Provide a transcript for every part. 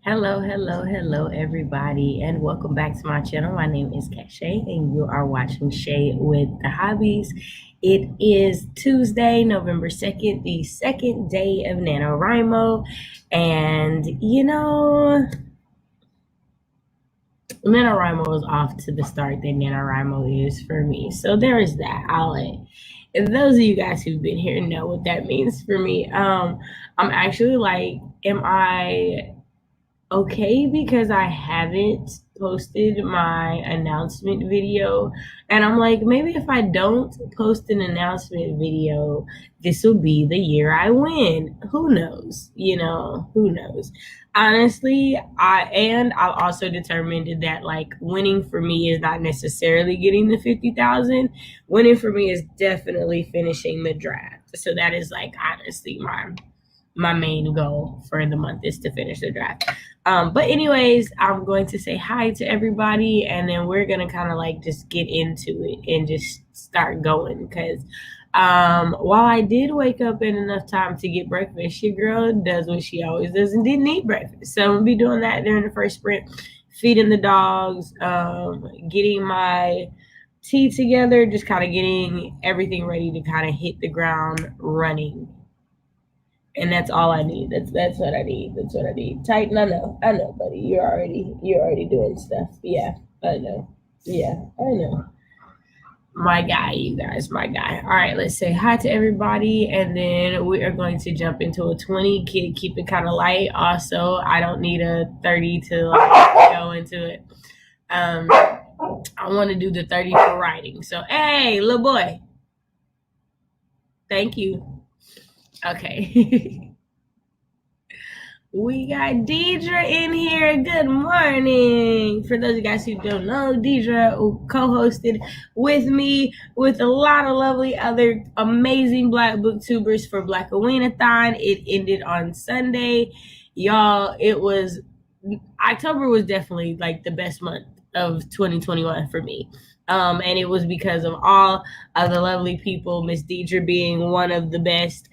Hello, everybody, and welcome back to my channel. My name is Kat Shay, and you are watching Shay with the Hobbies. It is Tuesday, November 2nd, the second day of NaNoWriMo, and NaNoWriMo is off to the start that NaNoWriMo is for me. So there is that. And those of you guys who've been here know what that means for me. I'm actually like, am I okay because I haven't posted my announcement video, and I'm like, maybe if I don't post an announcement video, this will be the year I win. Who knows? Who knows? Honestly, I've also determined that like winning for me is not necessarily getting the 50,000. Winning for me is definitely finishing the draft. So that is like honestly my main goal for the month is to finish the draft. But anyways, I'm going to say hi to everybody, and then we're gonna kind of like just get into it and just start going. Because while I did wake up in enough time to get breakfast, your girl does what she always does and didn't eat breakfast. So I'm gonna be doing that during the first sprint, feeding the dogs, getting my tea together, just kind of getting everything ready to kind of hit the ground running. And that's all I need. That's what I need. That's what I need. Titan, I know, buddy. You're already doing stuff. Yeah, I know. Yeah, I know. My guy, you guys, my guy. All right, let's say hi to everybody, and then we are going to jump into a 20. Keep it kind of light. Also, I don't need a 30 to like go into it. I want to do the 30 for writing. So, hey, little boy. Thank you. Okay. We got Deidre in here. Good morning. For those of you guys who don't know, Deidre co-hosted with me with a lot of lovely other amazing Black booktubers for Black Aweenathon. It ended on Sunday. Y'all, October was definitely like the best month of 2021 for me. And it was because of all of the lovely people, Miss Deidre being one of the best,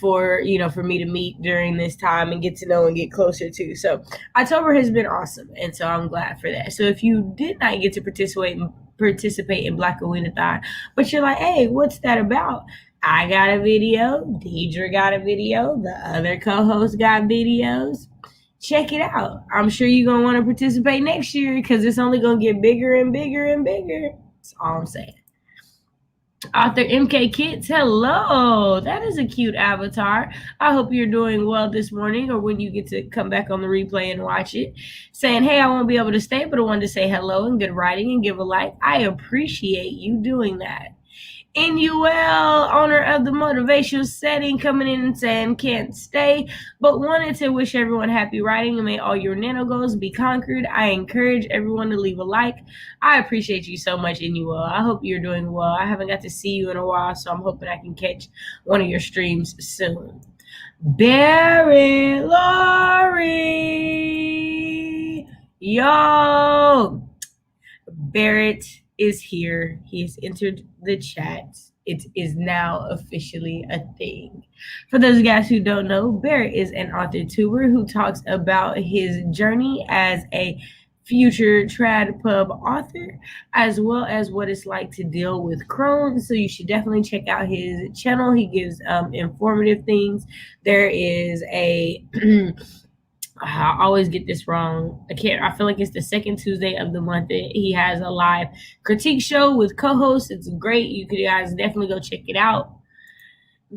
for me to meet during this time and get to know and get closer to. So October has been awesome, and so I'm glad for that. So if you did not get to participate in Black Aweenathon, but you're like, hey, what's that about? I got a video, Deidre got a video, the other co-hosts got videos. Check it out. I'm sure you're going to want to participate next year because it's only going to get bigger and bigger and bigger. That's all I'm saying. Author MK Kids, hello. That is a cute avatar. I hope you're doing well this morning or when you get to come back on the replay and watch it. Saying, hey, I won't be able to stay, but I wanted to say hello and good writing and give a like. I appreciate you doing that. Inuel, owner of the motivational setting, coming in and saying can't stay, but wanted to wish everyone happy writing and may all your nano goals be conquered. I encourage everyone to leave a like. I appreciate you so much, Inuel. I hope you're doing well. I haven't got to see you in a while, so I'm hoping I can catch one of your streams soon. Barry Laurie, yo, Barrett is here. He has entered the chat. It is now officially a thing. For those guys who don't know, Barrett is an author-tuber who talks about his journey as a future trad pub author, as well as what it's like to deal with Crohn's. So you should definitely check out his channel. He gives informative things. There is a I always get this wrong. I feel like it's the second Tuesday of the month that he has a live critique show with co-hosts. It's great. You guys definitely go check it out.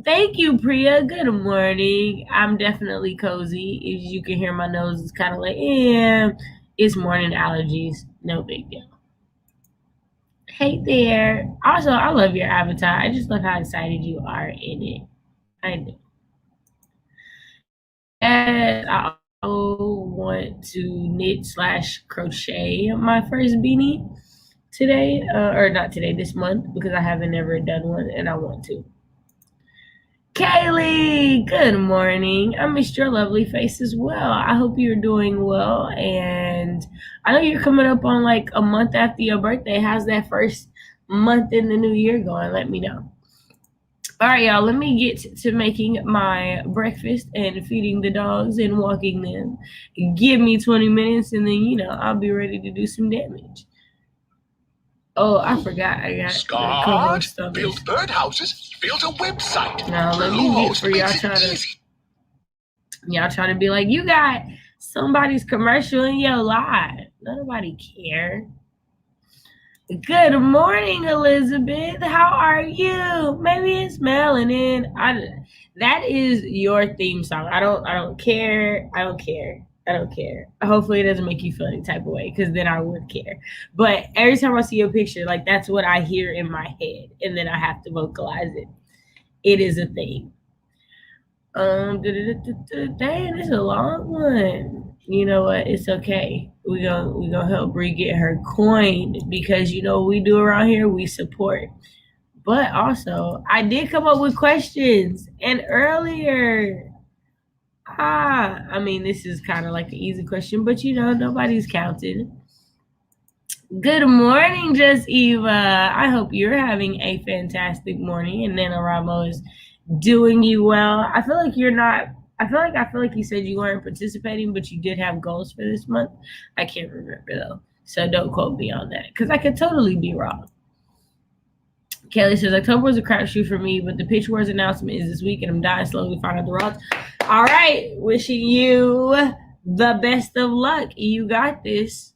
Thank you, Priya. Good morning. I'm definitely cozy. As you can hear, my nose is kind of like, it's morning allergies. No big deal. Hey there. Also, I love your avatar. I just love how excited you are in it. I do. And I want to knit/crochet my first beanie today, or not today, this month, because I haven't ever done one and I want to. Kaylee, good morning. I missed your lovely face as well. I hope you're doing well, and I know you're coming up on like a month after your birthday. How's that first month in the new year going? Let me know. All right, y'all, let me get to making my breakfast and feeding the dogs and walking them. Give me 20 minutes and then, I'll be ready to do some damage. Oh, I forgot I got Scott, the co-host on build this. birdhouses, build a website. Now let me mute for y'all try to be like, you got somebody's commercial in your live. Nobody care. Good morning, Elizabeth. How are you? Maybe it's Melanin. That is your theme song. I don't care. I don't care. I don't care. Hopefully it doesn't make you feel any type of way, because then I would care. But every time I see your picture, like, that's what I hear in my head, and then I have to vocalize it. It is a thing. Dang, this is a long one. You know what? It's okay. We gonna help Bree get her coin, because what we do around here, we support. But also, I did come up with questions, and earlier, I mean, this is kind of like an easy question, but nobody's counting. Good morning, Just Eva. I hope you're having a fantastic morning, and NaNoWriMo is doing you well. I feel like you're not. I feel like you said you weren't participating, but you did have goals for this month. I can't remember though, so don't quote me on that, because I could totally be wrong. Kelly says October was a crapshoot for me, but the Pitch Wars announcement is this week, and I'm dying slowly to find out the routes. All right, wishing you the best of luck. You got this.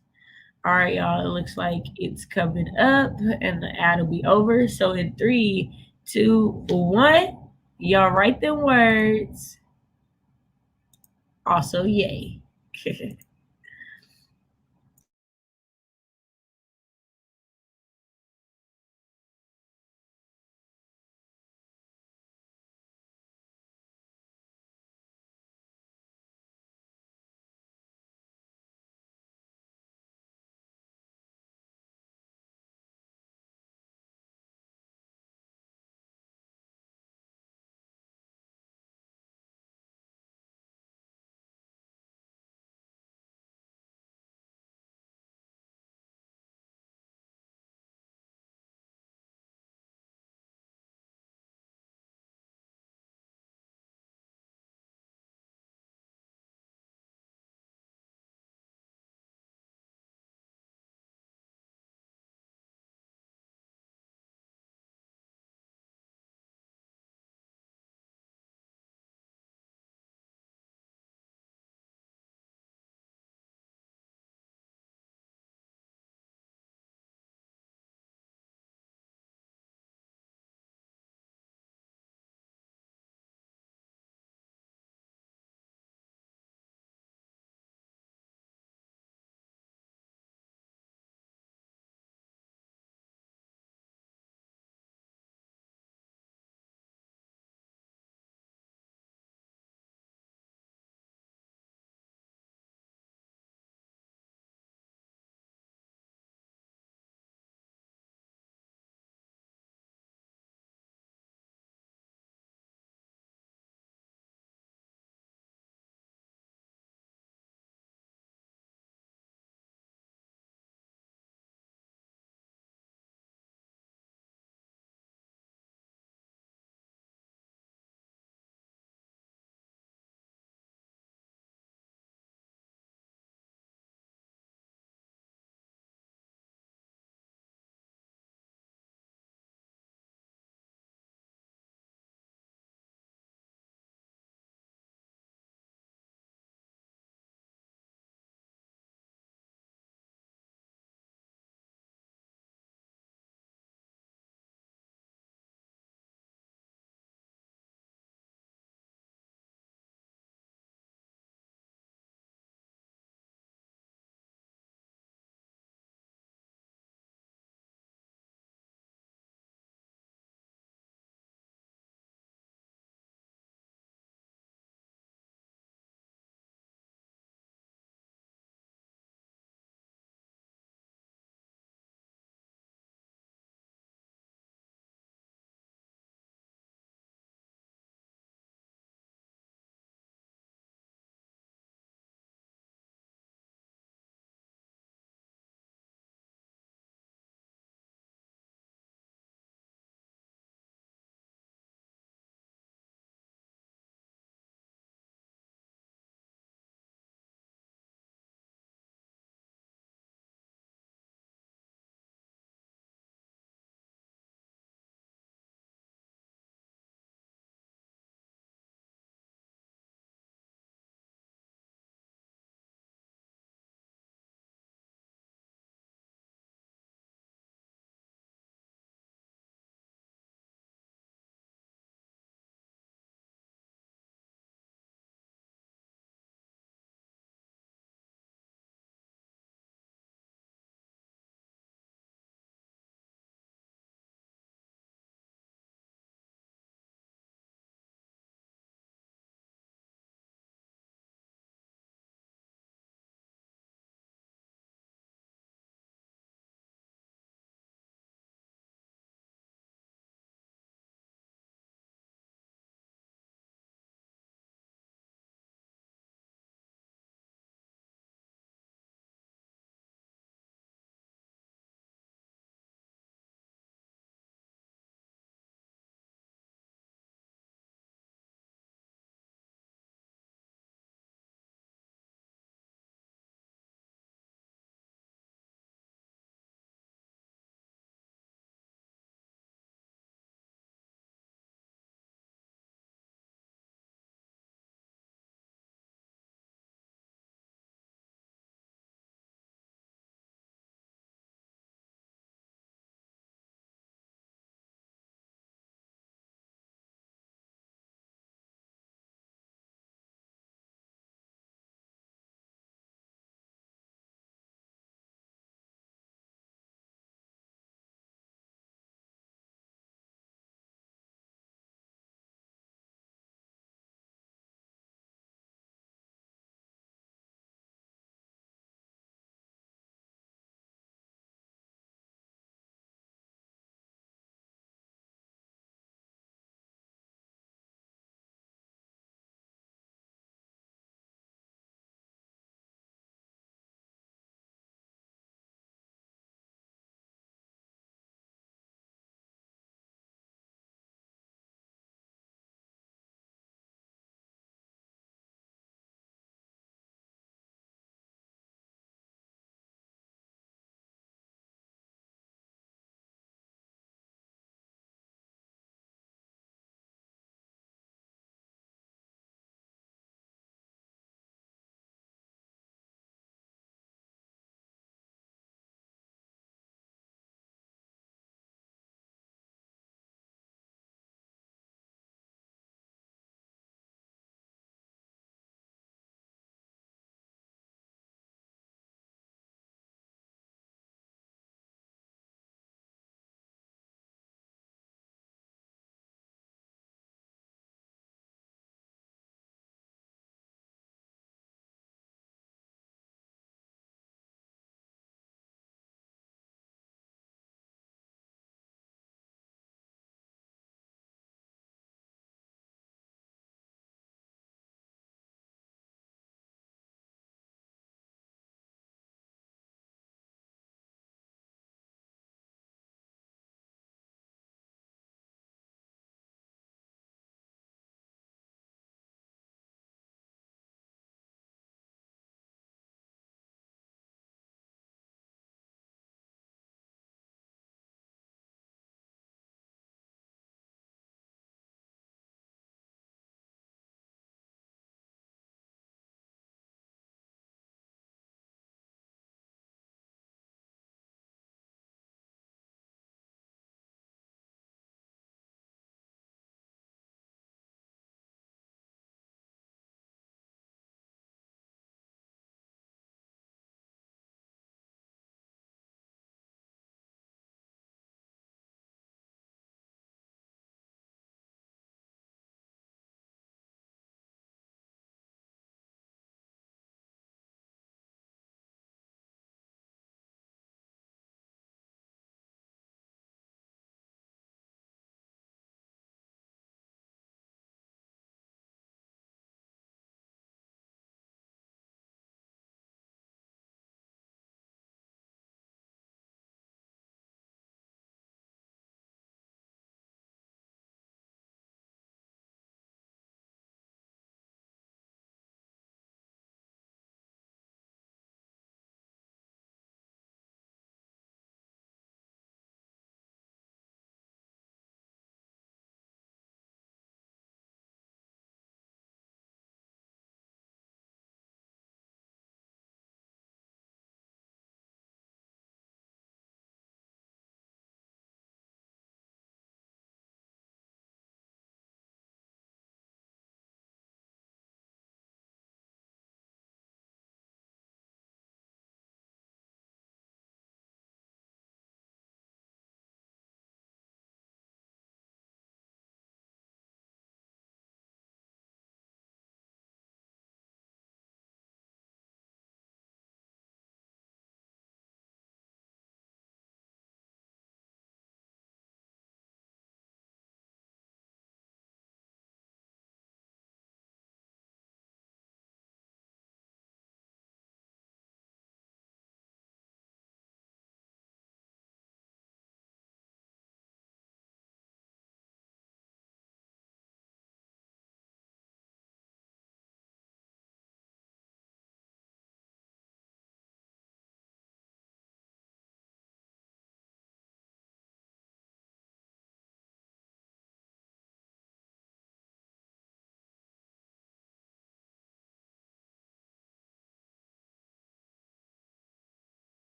All right, y'all. It looks like it's coming up, and the ad will be over. So in 3, 2, 1, y'all write them words. Also, yay.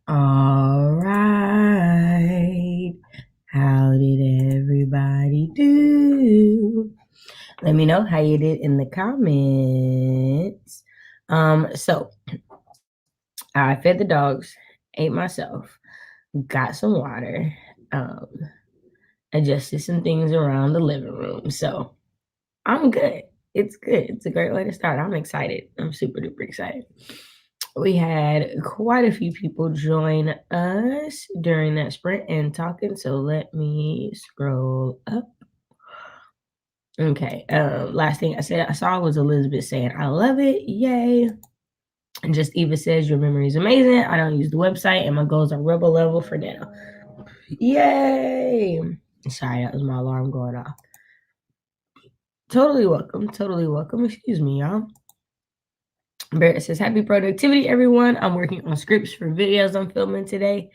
All right. How did everybody do? Let me know how you did in the comments. So I fed the dogs, ate myself, got some water, adjusted some things around the living room. So I'm good. It's good. It's a great way to start. I'm excited. I'm super duper excited. We had quite a few people join us during that sprint and talking. So let me scroll up. Okay. Last thing I saw was Elizabeth saying, I love it. Yay. And just Eva says, your memory is amazing. I don't use the website and my goals are rebel level for now. Yay. Sorry, that was my alarm going off. Totally welcome. Totally welcome. Excuse me, y'all. Barrett says, happy productivity, everyone. I'm working on scripts for videos I'm filming today.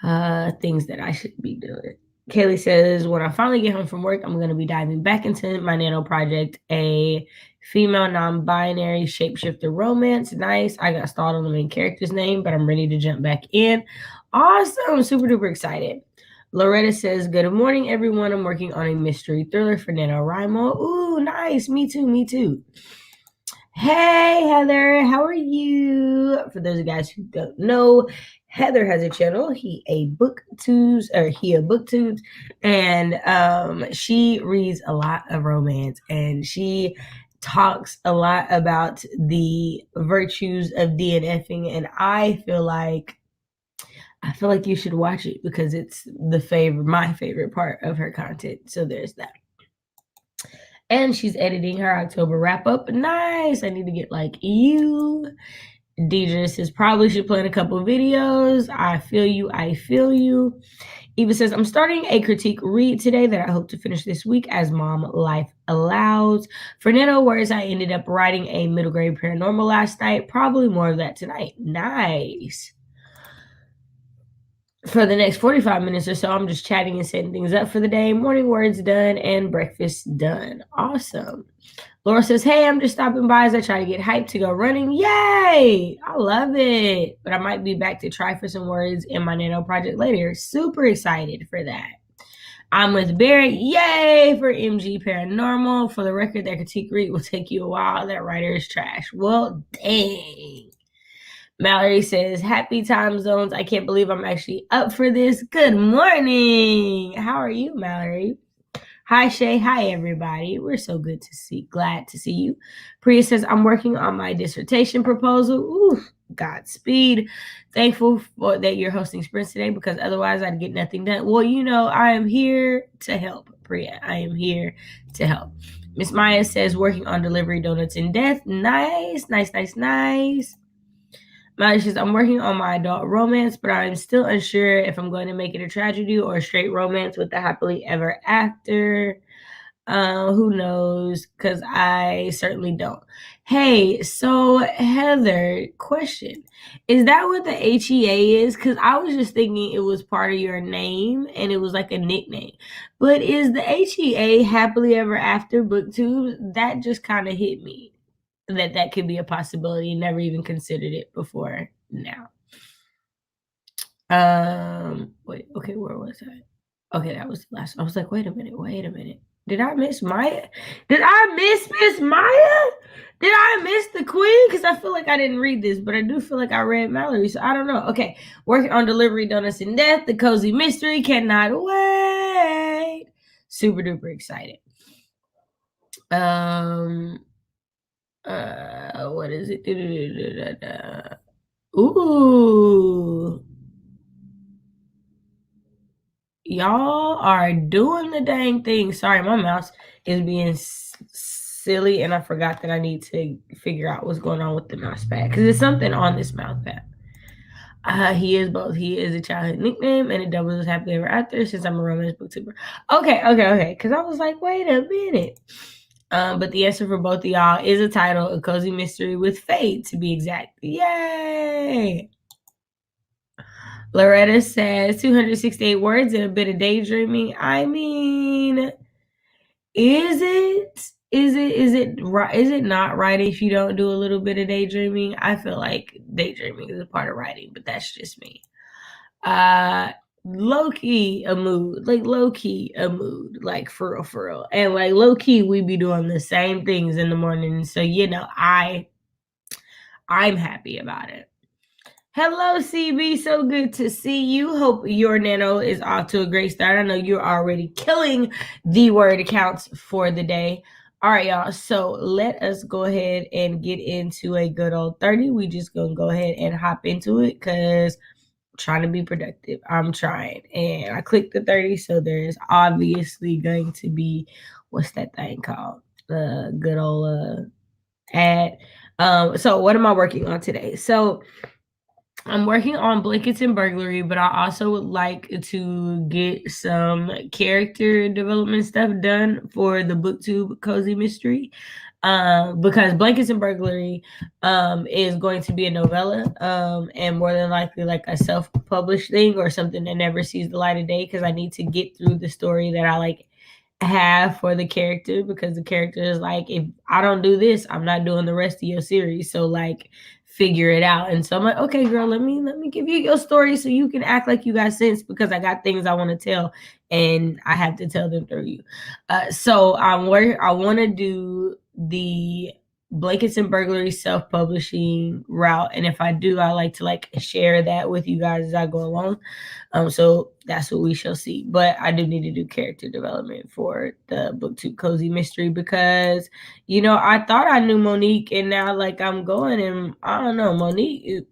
Things that I should be doing. Kaylee says, when I finally get home from work, I'm going to be diving back into my Nano project, a female non-binary shapeshifter romance. Nice. I got stalled on the main character's name, but I'm ready to jump back in. Awesome. Super duper excited. Loretta says, good morning, everyone. I'm working on a mystery thriller for NaNoWriMo. Ooh, nice. Me too. Me too. Hey, Heather, how are you? For those of you guys who don't know, Heather has a channel. He a booktubes, and she reads a lot of romance, and she talks a lot about the virtues of DNFing, and I feel like you should watch it because it's my favorite part of her content. So there's that. And she's editing her October wrap up. Nice. I need to get like you. Deidre says probably should plan a couple videos. I feel you. Eva says, I'm starting a critique read today that I hope to finish this week as mom life allows. For Nano Words, I ended up writing a middle grade paranormal last night. Probably more of that tonight. Nice. For the next 45 minutes or so, I'm just chatting and setting things up for the day. Morning words done and breakfast done. Awesome. Laura says, hey, I'm just stopping by as I try to get hyped to go running. Yay! I love it. But I might be back to try for some words in my Nano project later. Super excited for that. I'm with Barrett. Yay for MG Paranormal. For the record, that critique read will take you a while. That writer is trash. Well, dang. Mallory says, happy time zones. I can't believe I'm actually up for this. Good morning. How are you, Mallory? Hi, Shay. Hi, everybody. We're so glad to see you. Priya says, I'm working on my dissertation proposal. Ooh, Godspeed. Thankful that you're hosting sprints today because otherwise I'd get nothing done. Well, I am here to help, Priya. I am here to help. Miss Maya says, working on delivery donuts in death. Nice. Mallory says, I'm working on my adult romance, but I'm still unsure if I'm going to make it a tragedy or a straight romance with a happily ever after. Who knows? Because I certainly don't. Hey, so Heather, question. Is that what the HEA is? Because I was just thinking it was part of your name and it was like a nickname. But is the HEA happily ever after booktube? That just kind of hit me. That could be a possibility. Never even considered it before now. Wait, okay, where was I? Okay, that was the last. I was like, wait a minute. Did I miss Maya? Did I miss Miss Maya? Did I miss the queen? Because I feel like I didn't read this, but I do feel like I read Mallory, so I don't know. Okay, working on delivery donuts in death. The cozy mystery cannot wait. Super duper excited. What is it? Ooh. Y'all are doing the dang thing. Sorry, my mouse is being silly, and I forgot that I need to figure out what's going on with the mouse pad because there's something on this mouse pad. He is both. He is a childhood nickname, and it doubles as happily ever after since I'm a romance booktuber. Okay. Because I was like, wait a minute. But the answer for both of y'all is a title, A Cozy Mystery with Fate, to be exact. Yay! Loretta says 268 words and a bit of daydreaming. I mean, Is it? Is it not right if you don't do a little bit of daydreaming? I feel like daydreaming is a part of writing, but that's just me. Uh Low key a mood, like low key a mood, like for real. And like low key we be doing the same things in the morning. So I'm happy about it. Hello, CB. So good to see you. Hope your nano is off to a great start. I know you're already killing the word counts for the day. All right, y'all. So let us go ahead and get into a good old 30. We just gonna go ahead and hop into it because I'm trying to be productive. I'm trying. And I clicked the 30, so there's obviously going to be what's that thing called? The good old ad. So what am I working on today? So I'm working on blankets and burglary, but I also would like to get some character development stuff done for the booktube cozy mystery. Because blankets and burglary is going to be a novella, and more than likely like a self-published thing or something that never sees the light of day, because I need to get through the story that I like have for the character, because the character is like, if I don't do this, I'm not doing the rest of your series. So like figure it out. And so I'm like, okay, girl, let me give you your story so you can act like you got sense, because I got things I want to tell and I have to tell them through you. So I want to do the blankets and burglary self-publishing route, and if I do, I like to like share that with you guys as I go along. So that's what we shall see. But I do need to do character development for the booktube cozy mystery, because I thought I knew Monique, and now like I'm going and I don't know Monique.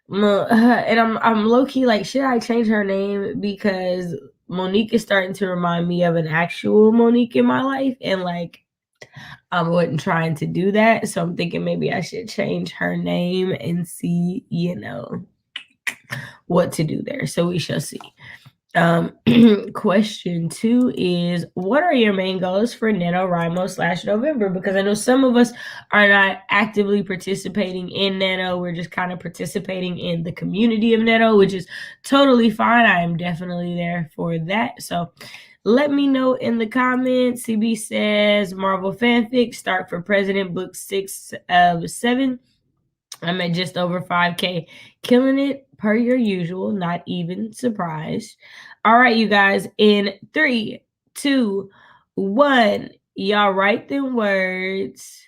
And I'm low key like, should I change her name, because Monique is starting to remind me of an actual Monique in my life, and like I wasn't trying to do that. So I'm thinking maybe I should change her name and see, what to do there. So we shall see. Question 2 is, what are your main goals for NaNoWriMo / November? Because I know some of us are not actively participating in Nano. We're just kind of participating in the community of Nano, which is totally fine. I am definitely there for that. So let me know in the comments. CB says, Marvel fanfic, start for President, book 6 of 7. I'm at just over 5K. Killing it per your usual, not even surprised. All right, you guys, in 3, 2, 1, y'all write them words.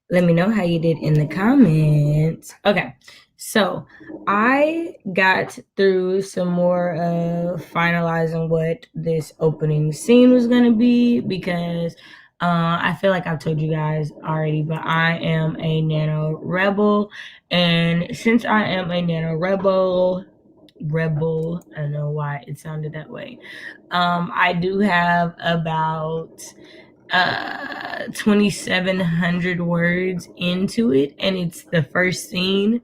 Let me know how you did in the comments. Okay, so I got through some more of finalizing what this opening scene was going to be because I feel like I've told you guys already, but I am a Nano Rebel. And since I am a Nano Rebel, I don't know why it sounded that way. I do have about 2,700 words into it, and it's the first scene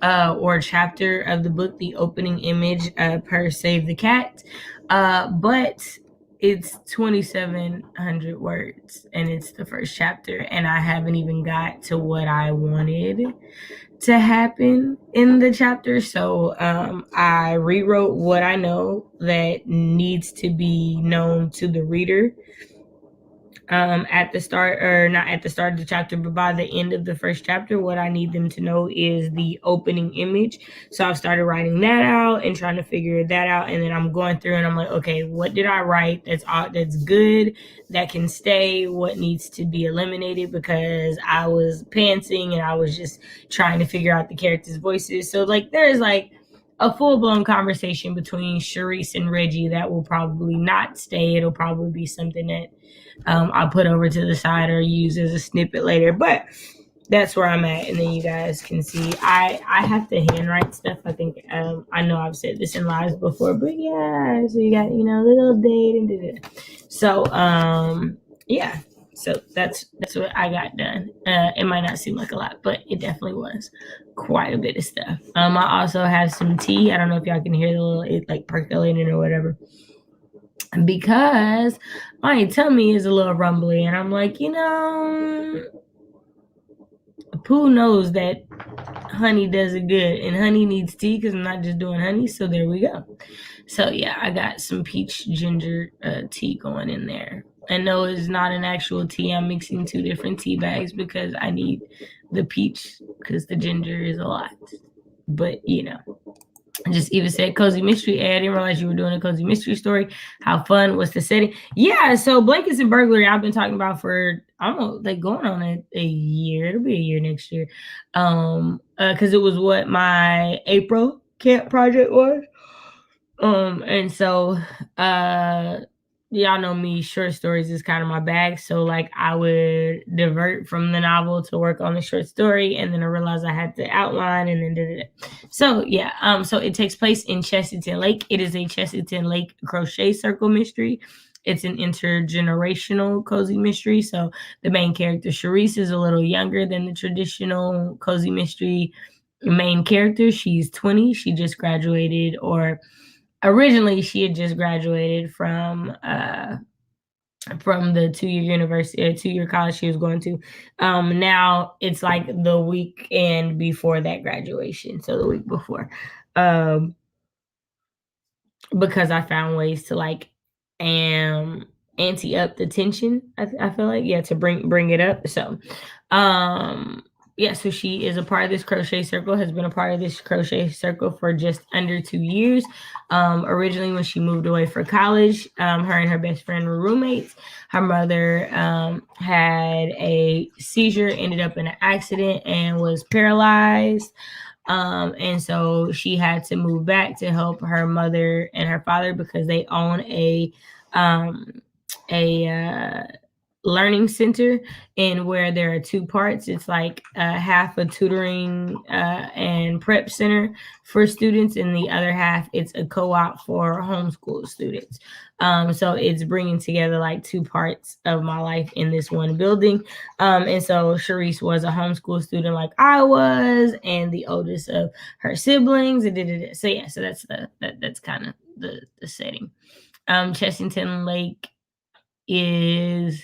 or chapter of the book, the opening image per Save the Cat, but it's 2,700 words and it's the first chapter, and I haven't even got to what I wanted to happen in the chapter. So I rewrote what I know that needs to be known to the reader at the start, or not at the start of the chapter, but by the end of the first chapter, what I need them to know is the opening image. So I've started writing that out and trying to figure that out, and then I'm going through and I'm like, okay, what did I write that's good, that can stay, what needs to be eliminated, because I was pantsing and I was just trying to figure out the characters' voices. So like there's like a full-blown conversation between Charisse and Reggie that will probably not stay. It'll probably be something that I'll put over to the side or use as a snippet later, but that's where I'm at. And then you guys can see I have to handwrite stuff. I think I know I've said this in lives before, but yeah, so you got, you know, little date and did it. So yeah, so that's what I got done. It might not seem like a lot, but it definitely was quite a bit of stuff. I also have some tea. I don't know if y'all can hear the little, it like percolating or whatever, because my tummy is a little rumbly, and I'm like, you know, Pooh knows that honey does it good, and honey needs tea because I'm not just doing honey. So there we go. So yeah, I got some peach ginger tea going in there. And no, it's not an actual tea. I'm mixing 2 different tea bags because I need the peach because the ginger is a lot. But you know, I just even said cozy mystery. I didn't realize you were doing a cozy mystery story. How fun was the setting? Yeah, so Blankets and Burglary I've been talking about for almost like going on a year. It'll be a year next year. Because it was what my April camp project was. And so y'all know me, short stories is kind of my bag. So like I would divert from the novel to work on the short story, and then I realized I had to outline, and then did it. So yeah, so it takes place in Chesterton Lake. It is a Chesterton Lake crochet circle mystery. It's an intergenerational cozy mystery. So the main character, Charisse, is a little younger than the traditional cozy mystery main character. She's 20. She just graduated, or originally she had just graduated from the 2-year university or 2-year college she was going to. Now it's like the weekend before that graduation, so the week before, because I found ways to like ante up the tension. I feel like, yeah, to bring it up. So yeah, so she is a part of this crochet circle, has been a part of this crochet circle for just under 2 years. Originally, when she moved away for college, her and her best friend were roommates. Her mother had a seizure, ended up in an accident, and was paralyzed. And so she had to move back to help her mother and her father because they own a learning center, and where there are 2 parts. It's like half a tutoring and prep center for students, and the other half it's a co-op for homeschool students. So it's bringing together like 2 parts of my life in this one building. And so Charisse was a homeschool student like I was, and the oldest of her siblings. So yeah, so that's kind of the setting. Chesterton Lake is...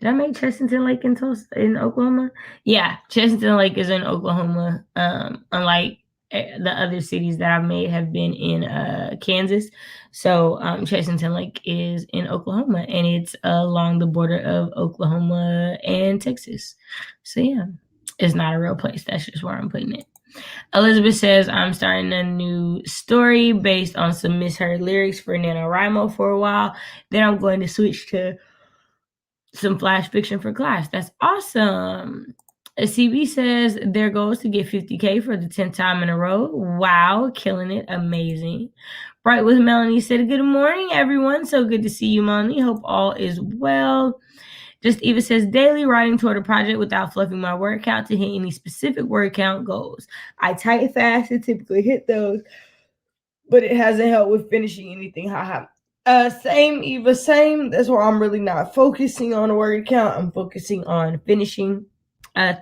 Did I make Chesterton Lake in Oklahoma? Yeah, Chesterton Lake is in Oklahoma. Unlike the other cities that I've made have been in Kansas. So Chesterton Lake is in Oklahoma, and it's along the border of Oklahoma and Texas. So yeah, it's not a real place. That's just where I'm putting it. Elizabeth says, I'm starting a new story based on some misheard lyrics for NaNoWriMo for a while. Then I'm going to switch to some flash fiction for class. That's awesome. CB says their goal is to get 50K for the 10th time in a row. Wow, killing it. Amazing. Bright with Melanie said, good morning, everyone. So good to see you, Melanie. Hope all is well. Just Eva says, daily writing toward a project without fluffing my word count to hit any specific word count goals. I type fast and typically hit those, but it hasn't helped with finishing anything. Same, Eva, same. That's why I'm really not focusing on a word count. I'm focusing on finishing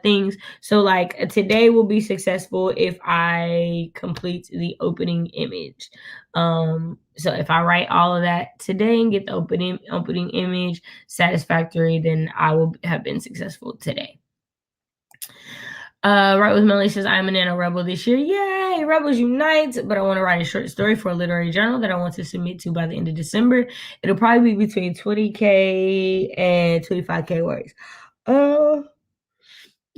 things. So like today will be successful if I complete the opening image. So if I write all of that today and get the opening image satisfactory, then I will have been successful today. Right with Melanie says, I'm a NaNoWriMo this year. Yay, Rebels Unite. But I want to write a short story for a literary journal that I want to submit to by the end of December. It'll probably be between 20K and 25K words.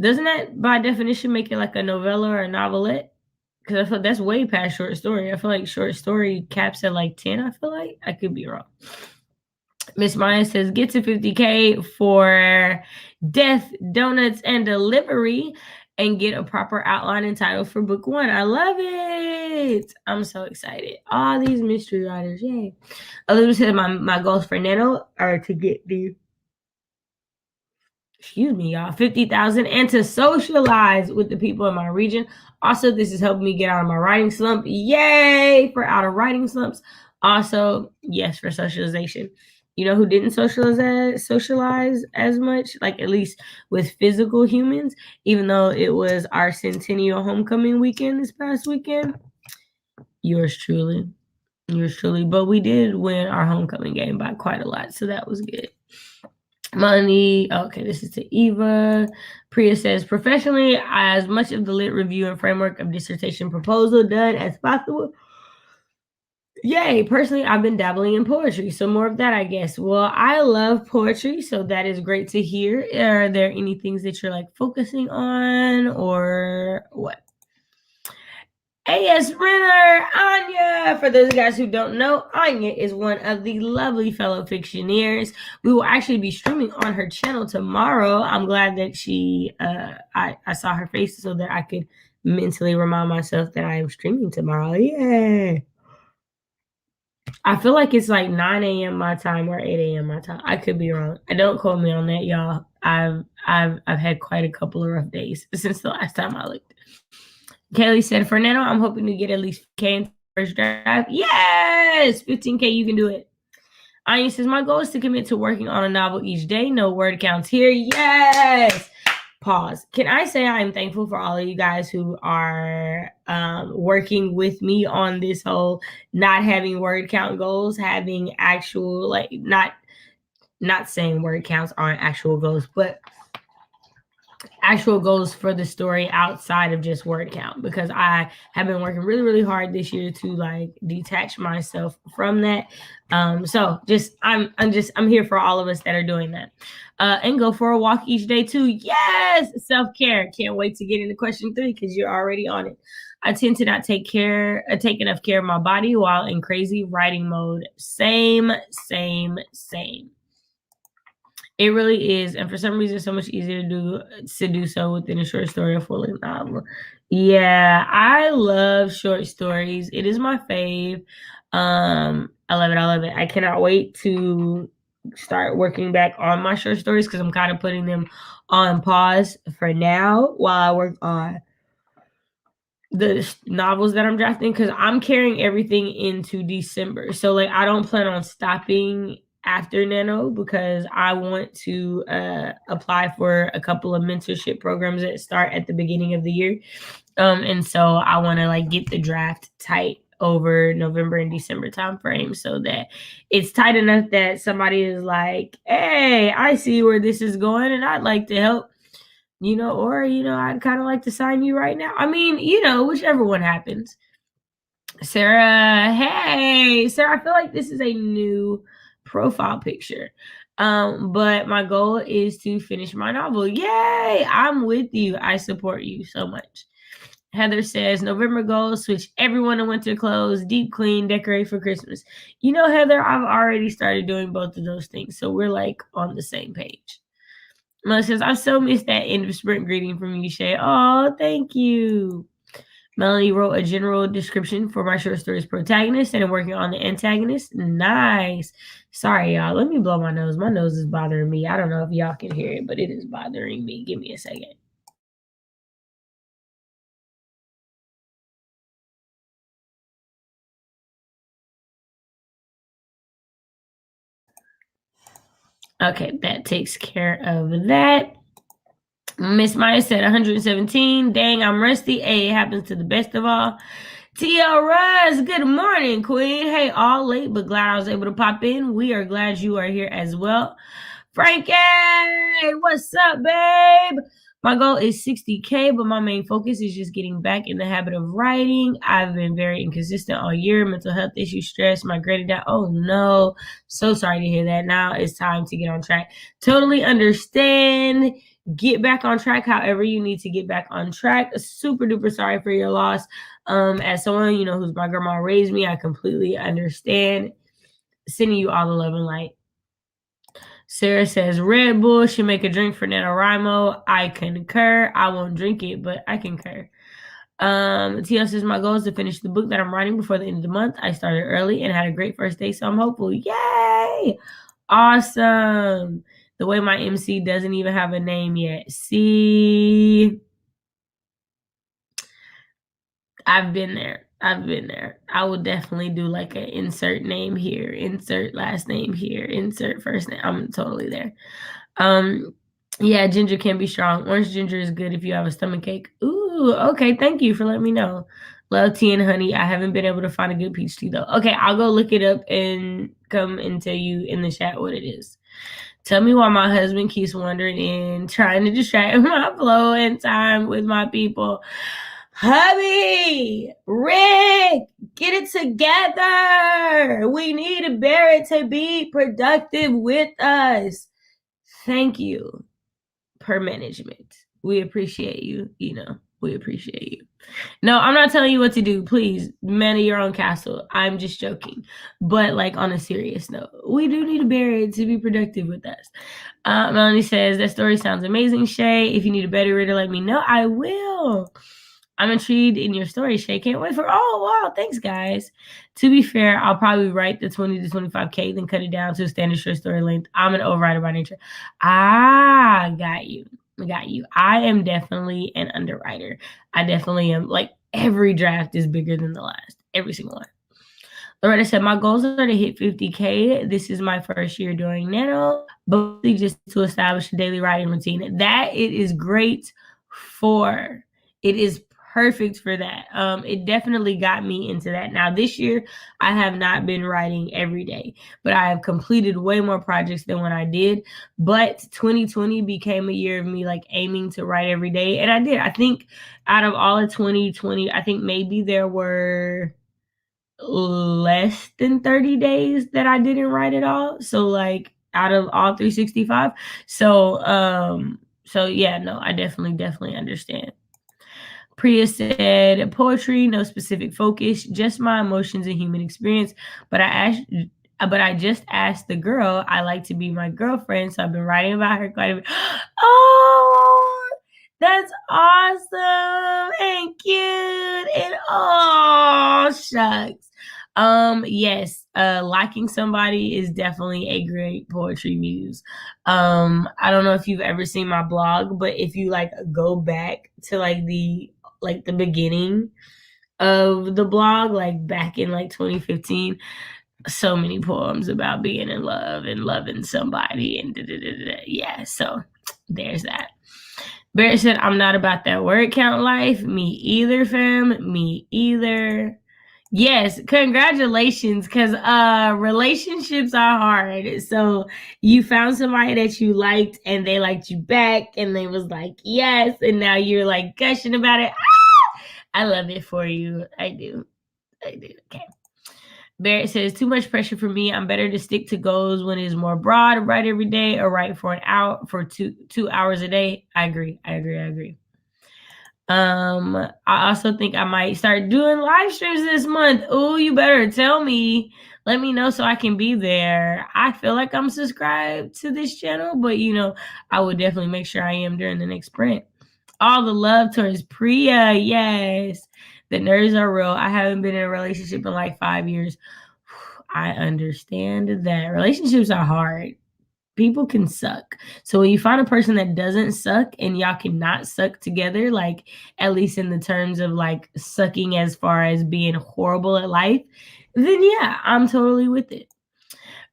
Doesn't that by definition make it like a novella or a novelette? Because I feel that's way past short story. I feel like short story caps at like 10, I feel like. I could be wrong. Miss Maya says, get to 50K for death, donuts, and delivery, and get a proper outline and title for book 1. I love it. I'm so excited. All these mystery writers, yay. Elizabeth said my goals for Nano are to get the 50,000 and to socialize with the people in my region. Also, this is helping me get out of my writing slump. Yay for out of writing slumps. Also, yes, for socialization. You know who didn't socialize as much, like at least with physical humans, even though it was our centennial homecoming weekend this past weekend? Yours truly. But we did win our homecoming game by quite a lot, so that was good. Money. Okay, this is to Eva. Priya says, professionally, as much of the lit review and framework of dissertation proposal done as possible. Yay. Personally, I've been dabbling in poetry, so more of that, I guess. Well, I love poetry, so that is great to hear. Are there any things that you're like focusing on or what? A.S. Renner, Anya. For those guys who don't know, Anya is one of the lovely fellow fictioneers. We will actually be streaming on her channel tomorrow. I'm glad that I saw her face so that I could mentally remind myself that I am streaming tomorrow. Yay. I feel like it's like 9 a.m. my time or 8 a.m. my time. I could be wrong. Don't quote me on that, y'all. I've had quite a couple of rough days since the last time I looked. Kelly said, for Nano, I'm hoping to get at least K in first draft. Yes! 15K, you can do it. Anya says, my goal is to commit to working on a novel each day. No word counts here. Yes! Pause. Can I say I'm thankful for all of you guys who are working with me on this whole not having word count goals, having actual, like, not saying word counts aren't actual goals, but actual goals for the story outside of just word count, because I have been working really, really hard this year to like detach myself from that. So I'm here for all of us that are doing that. And go for a walk each day too. Yes, self-care. Can't wait to get into question 3 because you're already on it. I tend to not take enough care of my body while in crazy writing mode. Same. It really is, and for some reason, so much easier to do so within a short story or full-length novel. Yeah, I love short stories. It is my fave. I love it. I cannot wait to start working back on my short stories because I'm kind of putting them on pause for now while I work on the novels that I'm drafting, because I'm carrying everything into December. So like I don't plan on stopping after Nano because I want to apply for a couple of mentorship programs that start at the beginning of the year. And so I want to like get the draft tight over November and December time frame so that it's tight enough that somebody is like, hey, I see where this is going and I'd like to help, or, I'd kind of like to sign you right now. I mean, whichever one happens. Sarah, hey, Sarah, I feel like this is a new profile picture. But my goal is to finish my novel. Yay! I'm with you. I support you so much. Heather says, November goals, switch everyone to winter clothes, deep clean, decorate for Christmas. You know, Heather, I've already started doing both of those things, so we're like on the same page. Mel says, I so missed that end of sprint greeting from you, Shay. Oh, thank you. Melanie wrote a general description for my short story's protagonist and I'm working on the antagonist. Nice. Sorry, y'all. Let me blow my nose. My nose is bothering me. I don't know if y'all can hear it, but it is bothering me. Give me a second. Okay, that takes care of that. Miss Maya said 117. Dang, I'm rusty. Hey, it happens to the best of all. T.L. Russ, good morning, Queen. Hey, all late, but glad I was able to pop in. We are glad you are here as well. Frankie, what's up, babe? My goal is 60K, but my main focus is just getting back in the habit of writing. I've been very inconsistent all year. Mental health issues, stress, my graded down. Oh no, so sorry to hear that. Now it's time to get on track. Totally understand. Get back on track however you need to get back on track. Super duper sorry for your loss. As someone, you know, who's my grandma raised me, I completely understand. Sending you all the love and light. Sarah says, Red Bull should make a drink for NaNoWriMo. I concur. I won't drink it, but I concur. TL says, my goal is to finish the book that I'm writing before the end of the month. I started early and had a great first day, so I'm hopeful. Yay! Awesome. The way my MC doesn't even have a name yet. See? I've been there. I would definitely do like an insert name here, insert last name here, insert first name. I'm totally there. Yeah, ginger can be strong. Orange ginger is good if you have a stomach ache. Ooh, okay. Thank you for letting me know. Love tea and honey. I haven't been able to find a good peach tea though. Okay, I'll go look it up and come and tell you in the chat what it is. Tell me why my husband keeps wandering in, trying to distract my flow and time with my people. Hubby, Rick, get it together. We need Barrett to be productive with us. Thank you, per management. We appreciate you. You know, we appreciate you. No, I'm not telling you what to do. Please, manage your own castle. I'm just joking. But like on a serious note, we do need Barrett to be productive with us. Melanie says, that story sounds amazing, Shay. If you need a better reader, let me know. I will. I'm intrigued in your story, Shay. Can't wait for, oh, wow, thanks, guys. To be fair, I'll probably write the 20 to 25K, then cut it down to a standard short story length. I'm an overwriter by nature. Got you. I am definitely an underwriter. I definitely am. Like, every draft is bigger than the last. Every single one. Loretta said, my goals are to hit 50K. This is my first year doing Nano, but just to establish a daily writing routine. That it is great for. It is perfect for that. It definitely got me into that. Now this year, I have not been writing every day, but I have completed way more projects than when I did. But 2020 became a year of me like aiming to write every day, and I did. I think out of all of 2020, I think maybe there were less than 30 days that I didn't write at all. So like out of all 365. So yeah, no, I definitely understand. Priya said, poetry, no specific focus, just my emotions and human experience. But I just asked the girl I like to be my girlfriend, so I've been writing about her quite a bit. Oh, that's awesome and cute and oh shucks. Yes, liking somebody is definitely a great poetry muse. I don't know if you've ever seen my blog, but if you like go back to like the beginning of the blog, like back in like 2015, so many poems about being in love and loving somebody and yeah, so there's that. Barrett said, I'm not about that word count life. Me either, fam. Me either. Yes, congratulations, because relationships are hard. So you found somebody that you liked and they liked you back and they was like, yes, and now you're like gushing about it. Ah! I love it for you. I do. Okay. Barrett says, too much pressure for me. I'm better to stick to goals when it's more broad, write every day or write for an hour for two hours a day. I agree. I also think I might start doing live streams this month. Oh, you better tell me. Let me know so I can be there. I feel like I'm subscribed to this channel, but I would definitely make sure I am during the next sprint. All the love towards Priya. Yes. The nerves are real. I haven't been in a relationship in like 5 years. I understand that. Relationships are hard. People can suck. So when you find a person that doesn't suck and y'all cannot suck together, like at least in the terms of like sucking as far as being horrible at life, then yeah, I'm totally with it.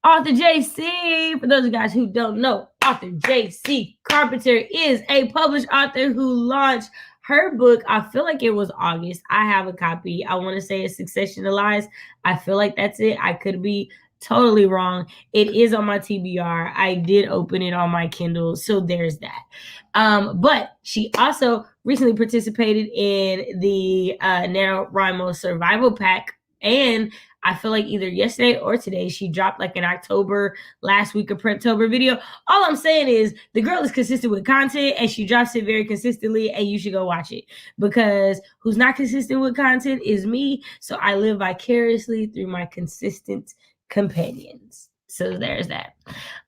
Author JC, for those of you guys who don't know, author JC Carpenter is a published author who launched her book. I feel like it was August. I have a copy. I want to say it's Succession of Lies. I feel like that's it. I could be totally wrong. It is on my TBR. I did open it on my Kindle, so there's that. But she also recently participated in the NaNoWriMo Survival Pack, and I feel like either yesterday or today, she dropped like an October, last week of Preptober video. All I'm saying is the girl is consistent with content and she drops it very consistently, and you should go watch it, because who's not consistent with content is me. So I live vicariously through my consistent companions. So there's that.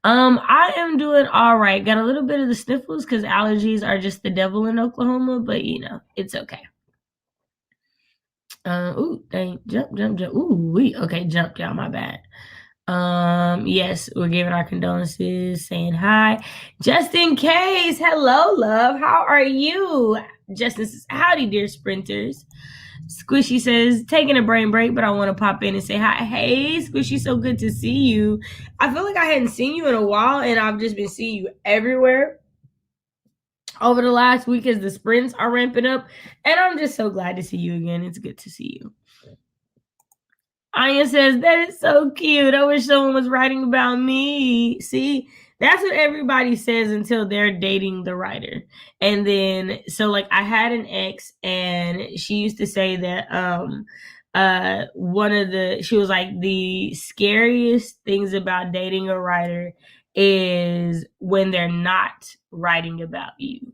I am doing all right. Got a little bit of the sniffles because allergies are just the devil in Oklahoma, but it's okay. Ooh, dang, jump. Ooh, okay, jumped out, my bad. Yes, we're giving our condolences, saying hi. Just in case, hello, love. How are you? Justin says, howdy, dear sprinters. Squishy says, taking a brain break, but I want to pop in and say hi. Hey, Squishy, so good to see you. I feel like I hadn't seen you in a while, and I've just been seeing you everywhere over the last week as the sprints are ramping up, and I'm just so glad to see you again. It's good to see you. Anya says, that is so cute. I wish someone was writing about me. See, that's what everybody says until they're dating the writer. And then, so like I had an ex, and she used to say that she was like, the scariest things about dating a writer is when they're not writing about you.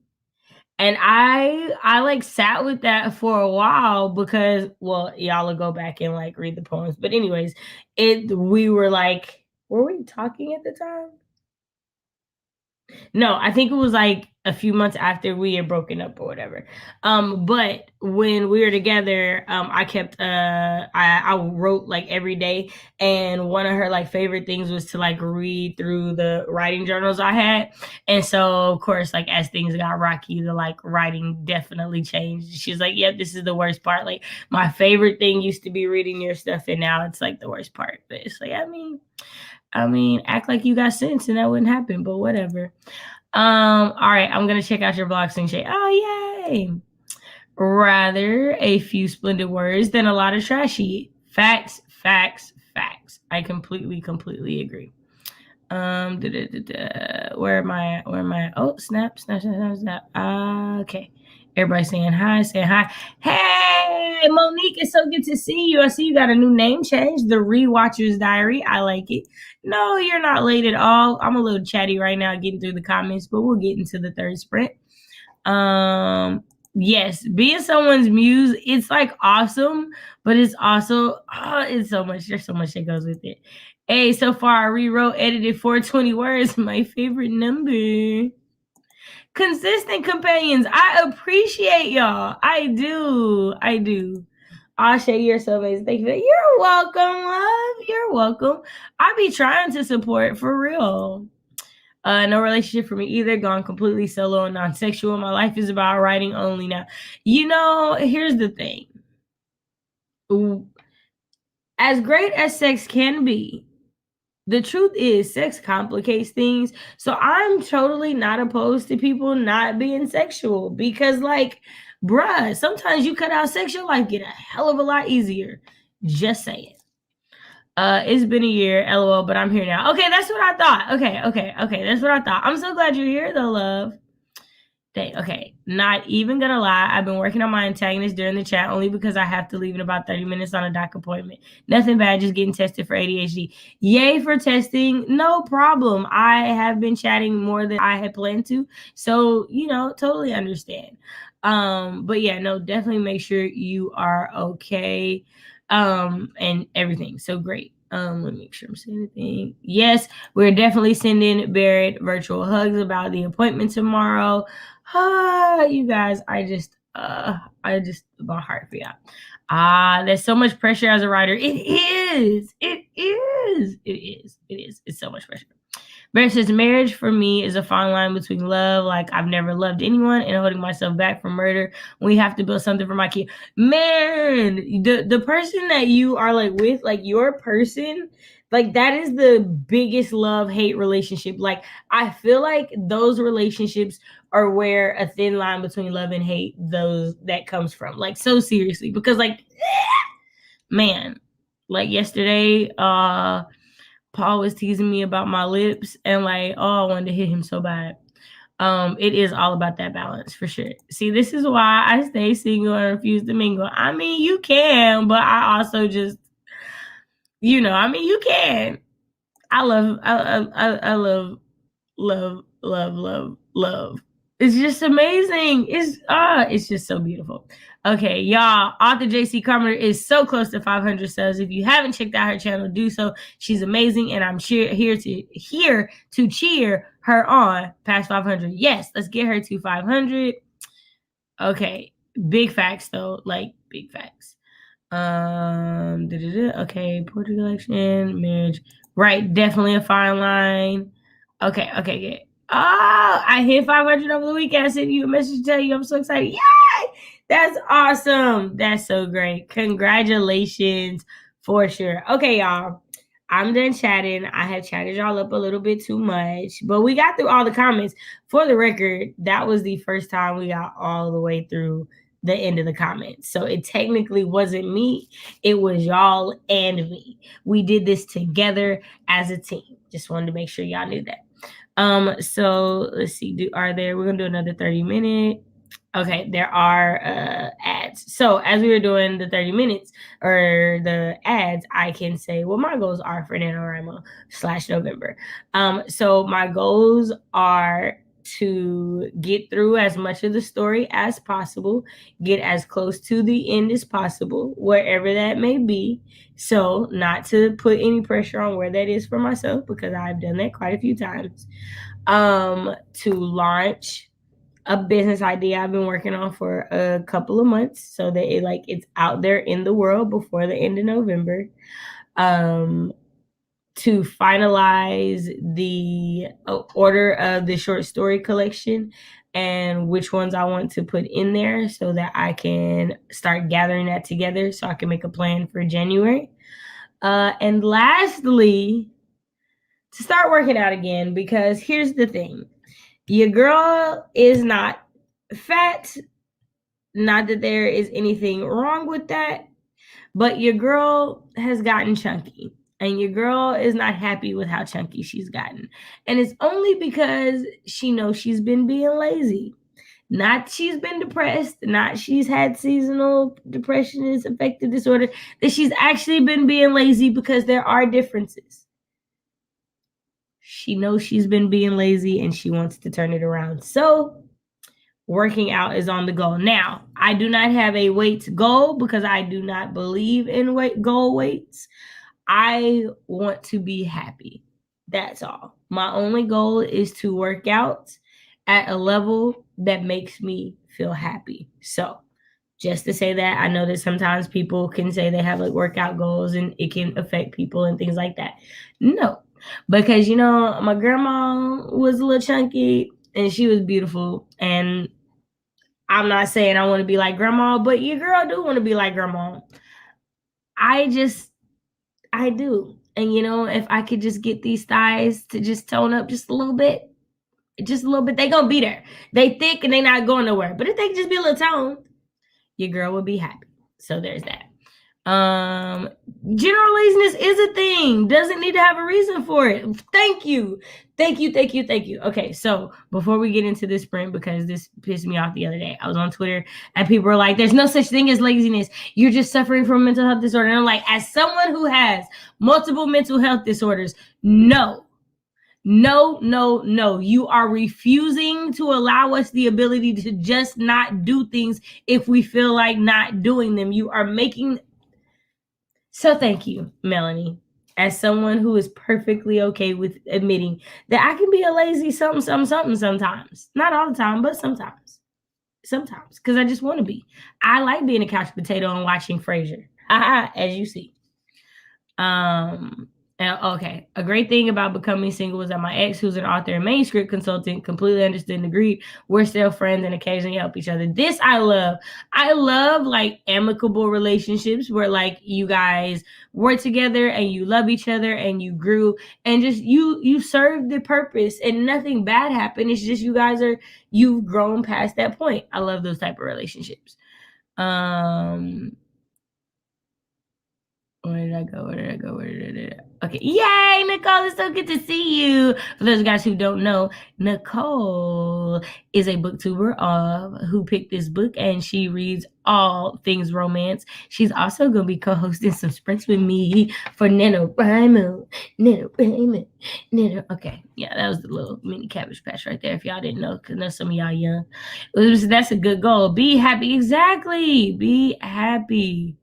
And I like sat with that for a while because, well, y'all will go back and like read the poems. But anyways, we were like, were we talking at the time? No, I think it was like a few months after we had broken up or whatever. But when we were together, I kept I wrote like every day, and one of her like favorite things was to like read through the writing journals I had. And so of course, like as things got rocky, the like writing definitely changed. She's like, yep, this is the worst part. Like my favorite thing used to be reading your stuff, and now it's like the worst part. But it's like, I mean, act like you got sense and that wouldn't happen, but whatever. All right, I'm gonna check out your blog soon, Shay. Oh, yay! Rather a few splendid words than a lot of trashy. Facts. I completely agree. Where am I? Oh, snap. Okay. Everybody saying hi. Hey, Monique, it's so good to see you. I see you got a new name change, The Rewatcher's Diary. I like it. No, you're not late at all. I'm a little chatty right now getting through the comments, but we'll get into the third sprint. Yes, being someone's muse, it's like awesome, but it's also, it's so much. There's so much that goes with it. Hey, so far I rewrote, edited 420 words, my favorite number. Consistent companions, I appreciate y'all. I do. Asha, you're so amazing. Thank you. You're welcome, love. You're welcome. I be trying to support for real. No relationship for me either. Gone completely solo and non-sexual. My life is about writing only now. Here's the thing. As great as sex can be, the truth is sex complicates things. So I'm totally not opposed to people not being sexual, because like, bruh, sometimes you cut out sex, your life get a hell of a lot easier. Just saying. It's been a year, LOL, but I'm here now. Okay, that's what I thought. Okay. That's what I thought. I'm so glad you're here though, love. Okay, not even gonna lie. I've been working on my antagonist during the chat only because I have to leave in about 30 minutes on a doc appointment. Nothing bad, just getting tested for ADHD. Yay for testing, no problem. I have been chatting more than I had planned to, so totally understand. But yeah, no, definitely make sure you are okay, and everything. So great. Let me make sure I'm saying anything. Yes, we're definitely sending Barrett virtual hugs about the appointment tomorrow. You guys, I just my heart for y'all. There's so much pressure as a writer. It is. It's so much pressure. Bear says, marriage for me is a fine line between love, like I've never loved anyone, and holding myself back from murder when we have to build something for my kid. Man, the person that you are like with, like your person, like that is the biggest love-hate relationship. Like I feel like those relationships are where a thin line between love and hate, those that comes from. Like so seriously, because like, man, like yesterday, Paul was teasing me about my lips, and like, I wanted to hit him so bad. It is all about that balance for sure. See, this is why I stay single and refuse to mingle. I mean, you can, but I also just, you can. I love. It's just amazing. It's just so beautiful. Okay, y'all. Author JC Carpenter is so close to 500 subs. If you haven't checked out her channel, do so. She's amazing, and I'm here to cheer her on past 500. Yes, let's get her to 500. Okay, big facts though, like big facts. Okay, poetry collection, marriage. Right, definitely a fine line. Okay, good. Oh, I hit 500 over the weekend. I sent you a message to tell you I'm so excited. Yay! That's awesome. That's so great. Congratulations for sure. Okay, y'all. I'm done chatting. I have chatted y'all up a little bit too much, but we got through all the comments. For the record, that was the first time we got all the way through the end of the comments. So it technically wasn't me. It was y'all and me. We did this together as a team. Just wanted to make sure y'all knew that. So let's see. We're gonna do another 30-minute. Okay, there are ads. So as we were doing the 30 minutes or the ads, I can say what my goals are for NaNoWriMo /November. So my goals are to get through as much of the story as possible, get as close to the end as possible, wherever that may be. So not to put any pressure on where that is for myself, because I've done that quite a few times. To launch a business idea I've been working on for a couple of months, so that it's out there in the world before the end of November. To finalize the order of the short story collection and which ones I want to put in there, so that I can start gathering that together so I can make a plan for January. And lastly, to start working out again, because here's the thing. Your girl is not fat. Not that there is anything wrong with that, but your girl has gotten chunky, and your girl is not happy with how chunky she's gotten. And it's only because she knows she's been being lazy. Not she's been depressed, not she's had seasonal depression is affective disorder, that she's actually been being lazy, because there are differences. She knows she's been being lazy and she wants to turn it around. So working out is on the goal. Now, I do not have a weight goal because I do not believe in goal weights. I want to be happy. That's all. My only goal is to work out at a level that makes me feel happy. So just to say that, I know that sometimes people can say they have workout goals and it can affect people and things like that. No, because my grandma was a little chunky and she was beautiful, and I'm not saying I want to be like grandma, but your girl do want to be like grandma. I do. And if I could just get these thighs to just tone up just a little bit, they gonna be there. They thick and they not going nowhere. But if they could just be a little toned, your girl would be happy. So there's that. General laziness is a thing. Doesn't need to have a reason for it. Thank you. Okay, so before we get into this sprint, because this pissed me off the other day, I was on Twitter and people were like, there's no such thing as laziness. You're just suffering from a mental health disorder. And I'm like, as someone who has multiple mental health disorders, no. You are refusing to allow us the ability to just not do things if we feel like not doing them. You are making... So thank you, Melanie, as someone who is perfectly okay with admitting that I can be a lazy something sometimes. Not all the time, but sometimes. Sometimes, because I just want to be. I like being a couch potato and watching Frasier, as you see. Okay, a great thing about becoming single was that my ex, who's an author and manuscript consultant, completely understood and agreed. We're still friends and occasionally help each other. This I love. I love like amicable relationships where like you guys work together and you love each other and you grew and just you served the purpose and nothing bad happened. It's just you've grown past that point. I love those type of relationships. Where did I go? Okay. Yay, Nicole. It's so good to see you. For those guys who don't know, Nicole is a booktuber who picked this book and she reads all things romance. She's also going to be co-hosting some sprints with me for NaNoWriMo. Okay. Yeah, that was the little mini Cabbage Patch right there. If y'all didn't know, because I know some of y'all young. That's a good goal. Be happy. Exactly. Be happy.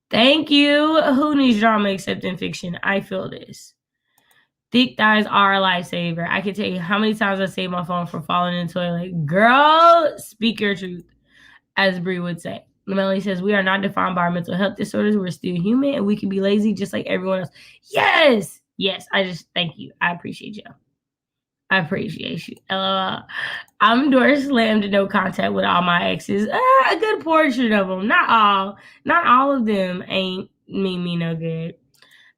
Thank you. Who needs drama except in fiction? I feel this. Thick thighs are a lifesaver. I can tell you how many times I saved my phone from falling in the toilet. Girl, speak your truth, as Brie would say. Melanie says, we are not defined by our mental health disorders. We're still human and we can be lazy just like everyone else. Yes. I just thank you. I appreciate you. I appreciate you. LOL. I'm door slammed to no contact with all my exes. A good portion of them. Not all of them ain't me no good.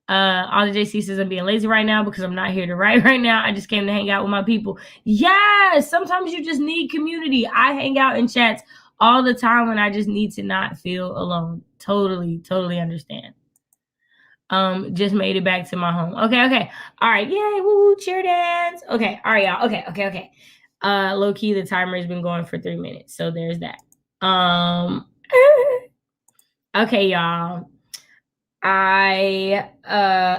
All the JC says I'm being lazy right now because I'm not here to write right now. I just came to hang out with my people. Yes, sometimes you just need community. I hang out in chats all the time when I just need to not feel alone. Totally understand. Just made it back to my home. Okay. All right, yay, woo, cheer dance. Okay, all right, y'all. Okay. Low key, the timer has been going for 3 minutes, so there's that. Okay, y'all. I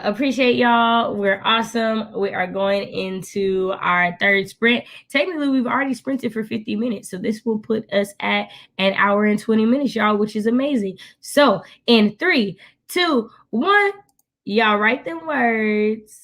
appreciate y'all. We're awesome. We are going into our third sprint. Technically, we've already sprinted for 50 minutes, so this will put us at an hour and 20 minutes, y'all, which is amazing. So in 3, 2, 1, y'all write them words.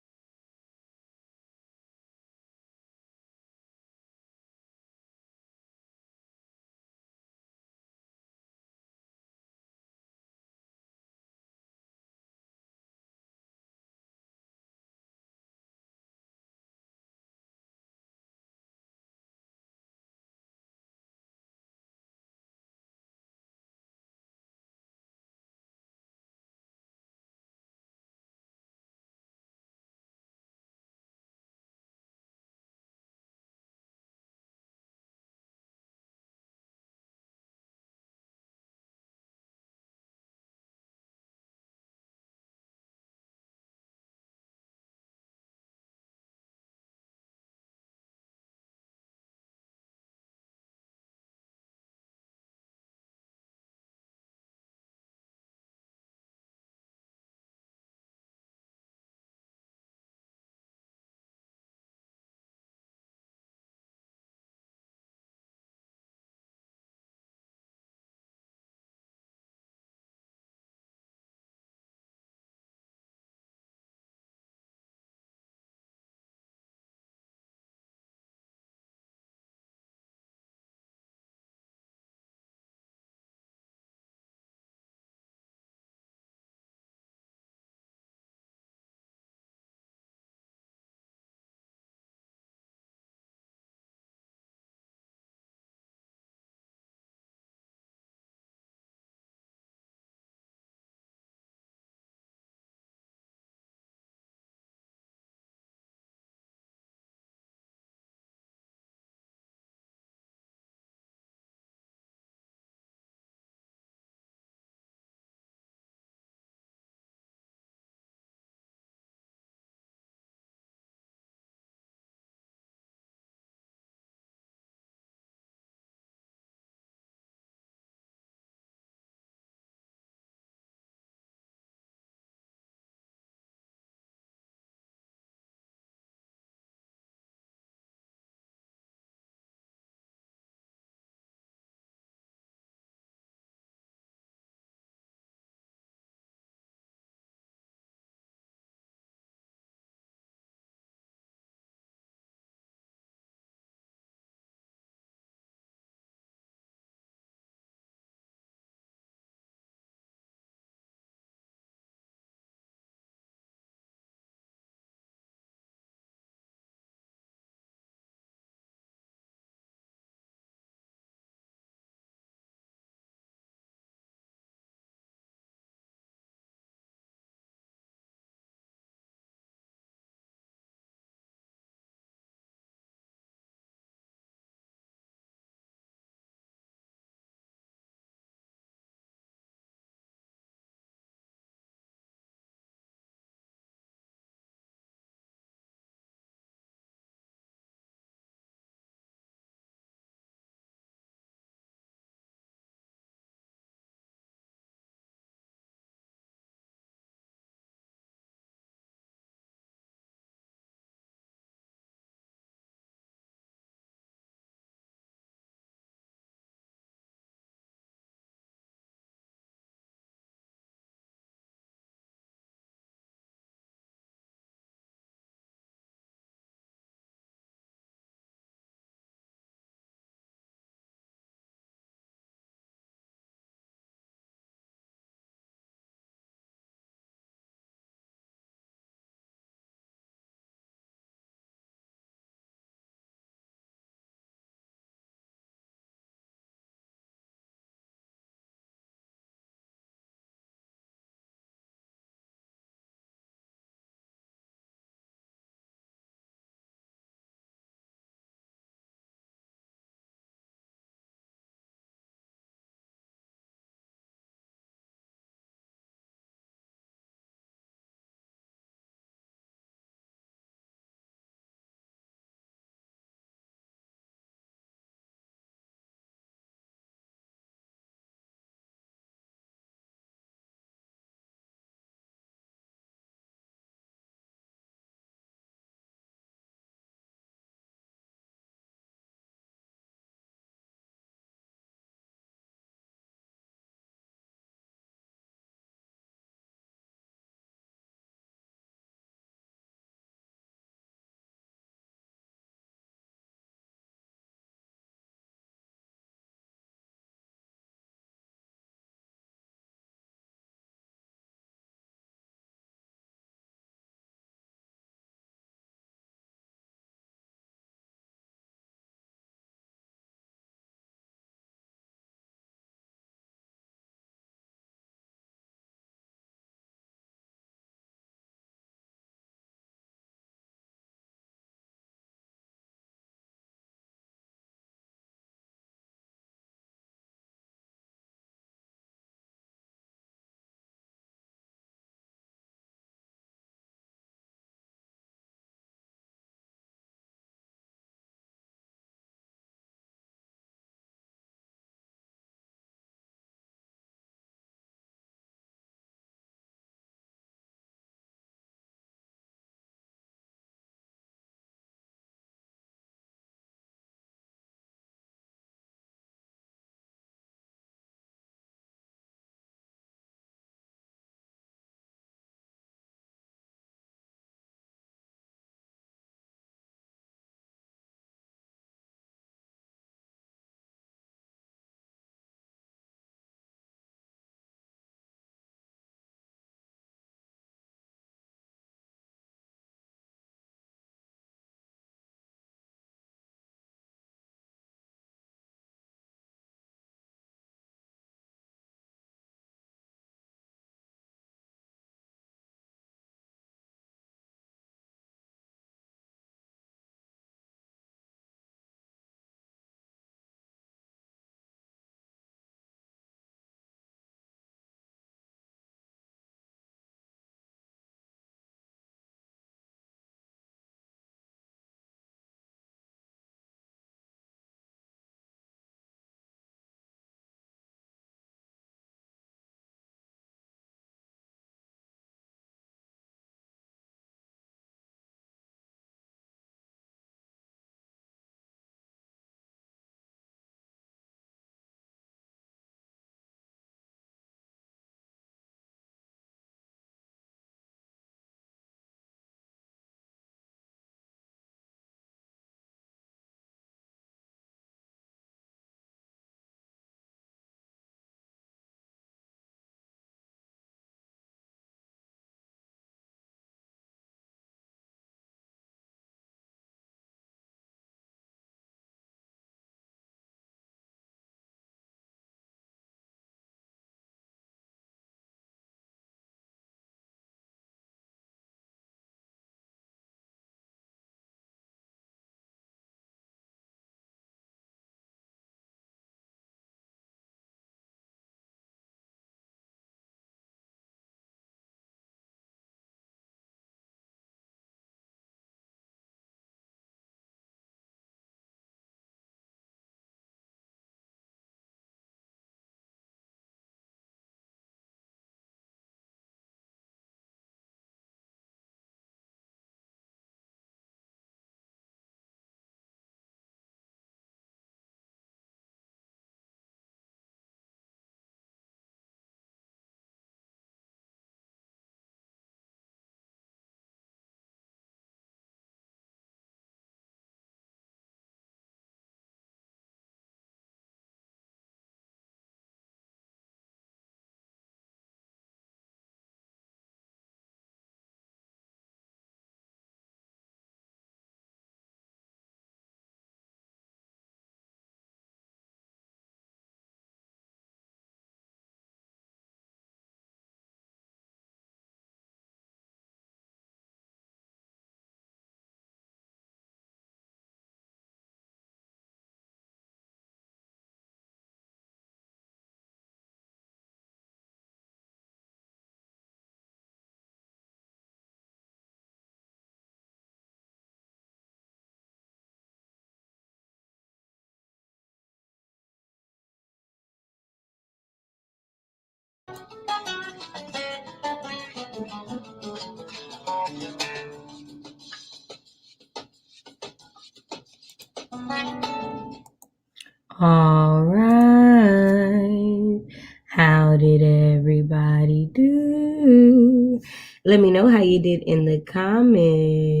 All right. How did everybody do? Let me know how you did in the comments.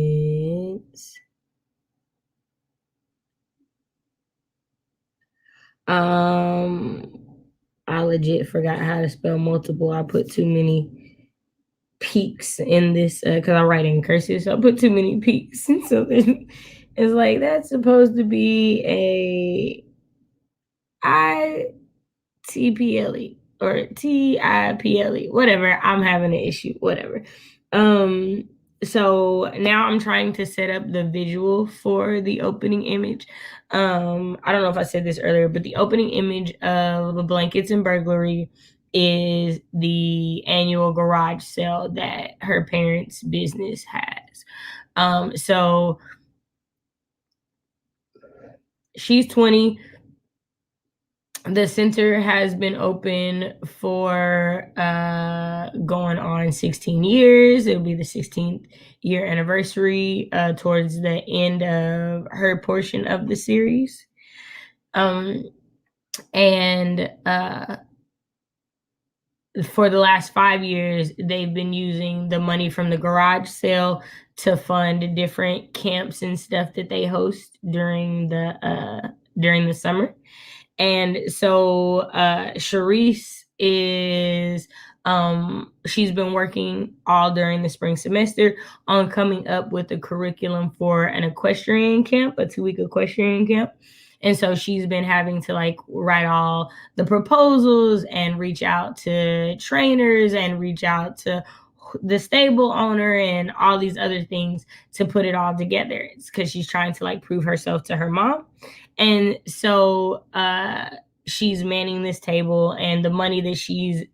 I legit forgot how to spell multiple. I put too many peaks in this because I write in cursive, so I put too many peaks. So it's like that's supposed to be a ITPLE or TIPLE, whatever. I'm having an issue, whatever. So now I'm trying to set up the visual for the opening image. I don't know if I said this earlier, but the opening image of the Blankets and Burglary is the annual garage sale that her parents' business has. So she's 20. The center has been open for going on 16 years. It'll be the 16th year anniversary towards the end of her portion of the series. And for the last 5 years, they've been using the money from the garage sale to fund different camps and stuff that they host during the summer. And so Charisse is she's been working all during the spring semester on coming up with a curriculum for an equestrian camp, a 2-week equestrian camp. And so she's been having to like write all the proposals and reach out to trainers and reach out to the stable owner and all these other things to put it all together. It's because she's trying to like prove herself to her mom. And so she's manning this table, and the money that she's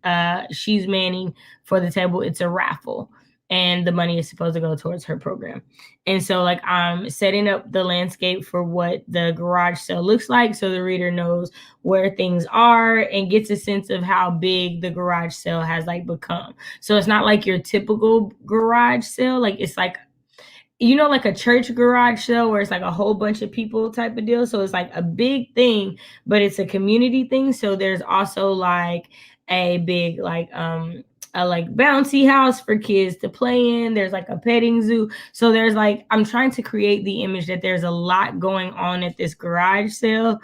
manning for the table, it's a raffle, and the money is supposed to go towards her program. And so like I'm setting up the landscape for what the garage sale looks like so the reader knows where things are and gets a sense of how big the garage sale has like become. So it's not like your typical garage sale. Like it's like, you know, like a church garage sale where it's like a whole bunch of people type of deal. So it's like a big thing, but it's a community thing. So there's also like a big like a like bouncy house for kids to play in. There's like a petting zoo. So there's like, I'm trying to create the image that there's a lot going on at this garage sale.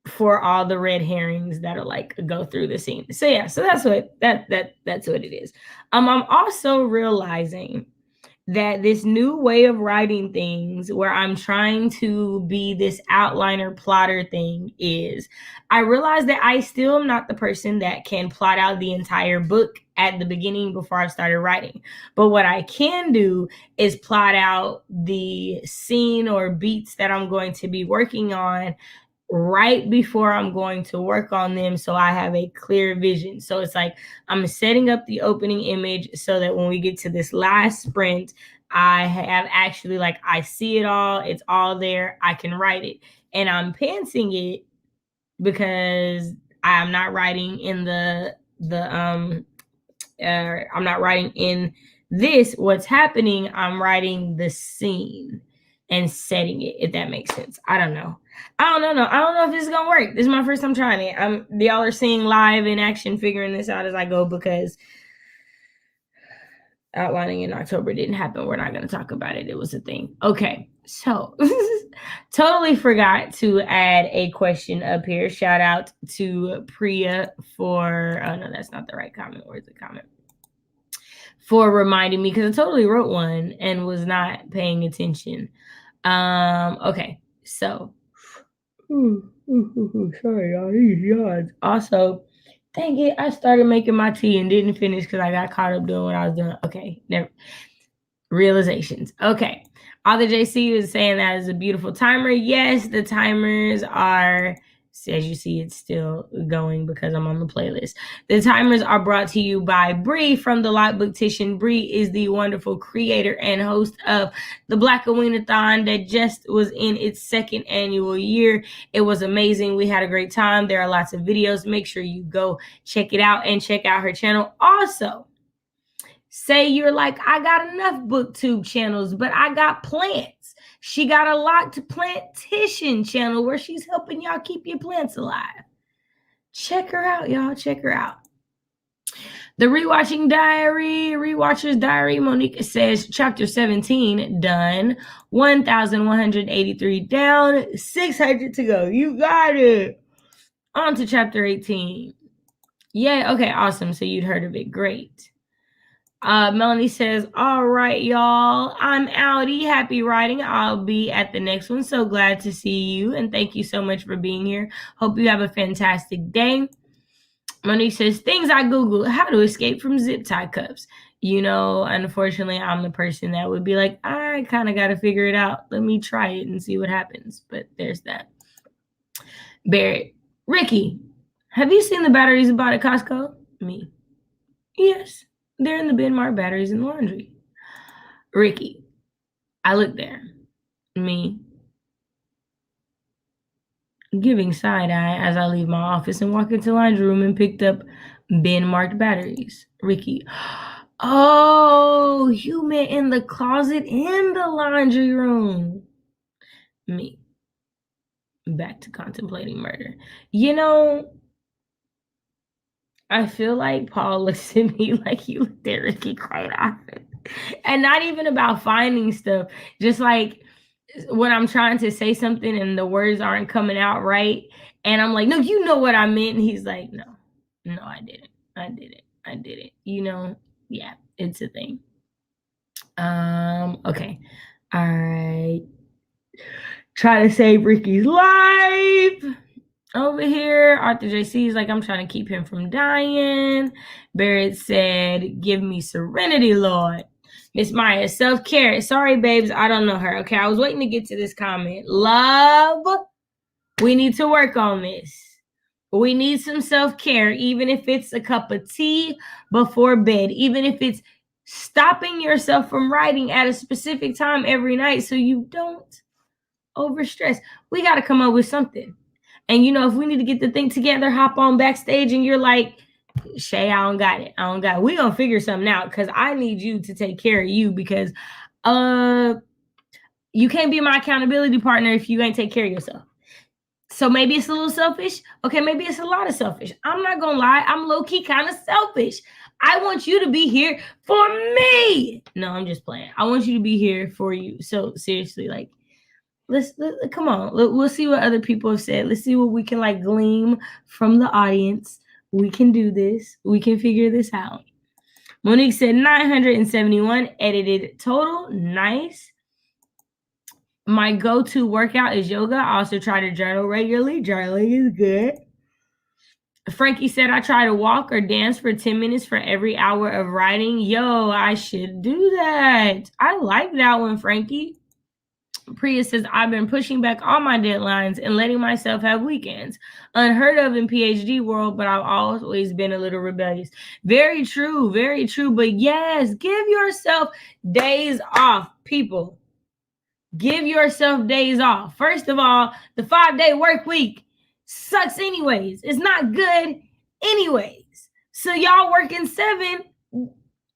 For all the red herrings that'll like go through the scene. So yeah, so that's what that's what it is. I'm also realizing that this new way of writing things where I'm trying to be this outliner plotter thing is I realize that I still am not the person that can plot out the entire book at the beginning before I started writing. But what I can do is plot out the scene or beats that I'm going to be working on right before I'm going to work on them, so I have a clear vision. So it's like I'm setting up the opening image so that when we get to this last sprint, I have actually like I see it all, it's all there, I can write it. And I'm pantsing it because I'm not writing in I'm not writing in this what's happening, I'm writing the scene and setting it, if that makes sense. I don't know if this is gonna work. This is my first time trying it. Y'all are seeing live in action, figuring this out as I go, because outlining in October didn't happen. We're not gonna talk about it. It was a thing. Okay, so totally forgot to add a question up here. Shout out to Priya for, oh no, that's not the right comment. Where's the comment? For reminding me, because I totally wrote one and was not paying attention. Okay, so sorry, y'all, these yards. Also, dang it, I started making my tea and didn't finish because I got caught up doing what I was doing. Okay, never. Realizations. Okay, Author JC is saying that is a beautiful timer. Yes, the timers are As you see, it's still going because I'm on the playlist. The timers are brought to you by Bree from the Lot Booktician. Bree is the wonderful creator and host of the Black Aweenathon that just was in its 2nd annual year. It was amazing. We had a great time. There are lots of videos. Make sure you go check it out and check out her channel. Also, say you're like, I got enough booktube channels, but I got plants. She got a Locked Plantician channel where she's helping y'all keep your plants alive. Check her out, y'all. Check her out. The Rewatcher's Diary, Monica says, chapter 17 done, 1,183 down, 600 to go. You got it. On to chapter 18. Yeah, okay, awesome. So you'd heard of it. Great. Melanie says, all right, y'all, I'm outie. Happy writing. I'll be at the next one. So glad to see you. And thank you so much for being here. Hope you have a fantastic day. Monique says, things I Googled, how to escape from zip tie cuffs. You know, unfortunately, I'm the person that would be like, I kind of got to figure it out. Let me try it and see what happens. But there's that. Barrett, Ricky, have you seen the batteries you bought at Costco? Me. Yes. They're in the bin marked batteries in the laundry. Ricky, I looked there. Me. Giving side eye as I leave my office and walk into the laundry room and picked up bin marked batteries. Ricky, oh, you meant in the closet in the laundry room. Me. Back to contemplating murder. You know, I feel like Paul looks at me like you looked at Ricky quite often. And not even about finding stuff. Just like when I'm trying to say something and the words aren't coming out right. And I'm like, no, you know what I meant. And he's like, no, I didn't. You know, yeah, it's a thing. Okay. All right. Try to save Ricky's life. Over here, Arthur JC is like, I'm trying to keep him from dying. Barrett said, give me serenity, Lord. Miss Maya, self-care. Sorry, babes, I don't know her. Okay, I was waiting to get to this comment. Love, we need to work on this. We need some self-care, even if it's a cup of tea before bed, even if it's stopping yourself from writing at a specific time every night so you don't overstress. We got to come up with something. And, you know, if we need to get the thing together, hop on backstage and you're like, Shay, I don't got it. We're going to figure something out because I need you to take care of you because you can't be my accountability partner if you ain't take care of yourself. So maybe it's a little selfish. Okay, maybe it's a lot of selfish. I'm not going to lie. I'm low-key kind of selfish. I want you to be here for me. No, I'm just playing. I want you to be here for you. So seriously, like, Let's come on. We'll see what other people have said. Let's see what we can like glean from the audience. We can do this. We can figure this out. Monique said 971 edited total. Nice. My go-to workout is yoga. I also try to journal regularly. Journaling is good. Frankie said I try to walk or dance for 10 minutes for every hour of writing. Yo, I should do that. I like that one, Frankie. Priya says, I've been pushing back all my deadlines and letting myself have weekends. Unheard of in PhD world, but I've always been a little rebellious. Very true, very true. But yes, give yourself days off, people. Give yourself days off. First of all, the 5-day work week sucks anyways. It's not good anyways. So y'all working 7.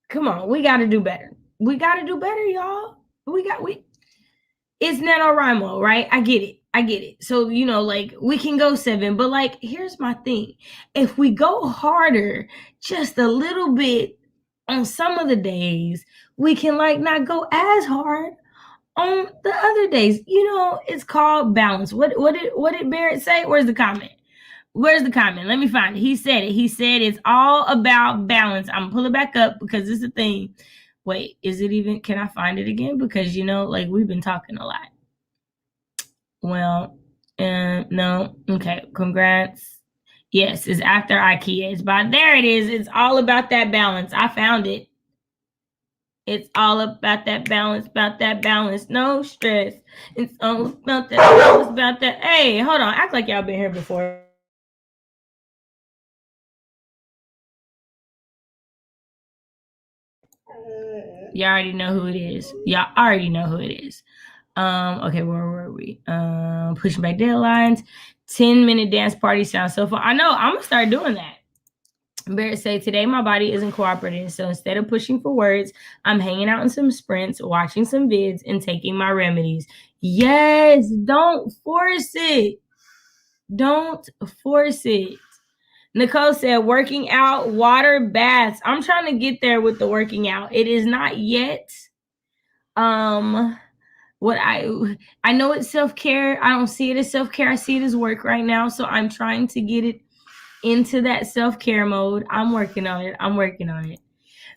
Come on, we got to do better. We got to do better, y'all. It's NaNoWriMo, right? I get it. So, you know, like we can go 7, but like, here's my thing. If we go harder, just a little bit on some of the days, we can like not go as hard on the other days. You know, it's called balance. What did Barrett say? Where's the comment? Let me find it. He said it's all about balance. I'm gonna pull it back up because it's a thing. Wait, is it even, can I find it again? Because, you know, like we've been talking a lot. Well, no. Okay, congrats. Yes, it's after IKEA. It's about, there it is. It's all about that balance. I found it. It's all about that balance, no stress. It's all about that balance, about that. Hey, hold on, act like y'all been here before. Y'all already know who it is. Okay, where were we? Pushing back deadlines. 10-minute dance party sounds so fun. I know, I'm gonna start doing that. Barrett say, today my body isn't cooperative, so instead of pushing for words, I'm hanging out in some sprints, watching some vids, and taking my remedies. Yes, don't force it. Don't force it. Nicole said, working out, water, baths. I'm trying to get there with the working out. It is not yet. What I know it's self-care. I don't see it as self-care. I see it as work right now. So I'm trying to get it into that self-care mode. I'm working on it.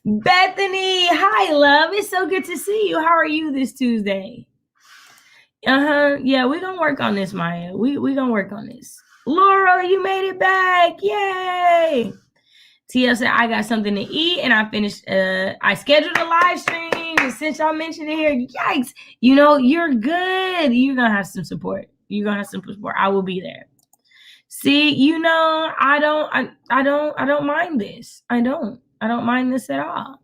Bethany, hi, love. It's so good to see you. How are you this Tuesday? Yeah, we're gonna work on this, Maya. We gonna work on this. Laura, you made it back. Yay. TL said, I got something to eat, and I finished. I scheduled a live stream. Since y'all mentioned it here, yikes. You know, you're good. You're gonna have some support. I will be there. See, you know, I don't mind this. I don't mind this at all.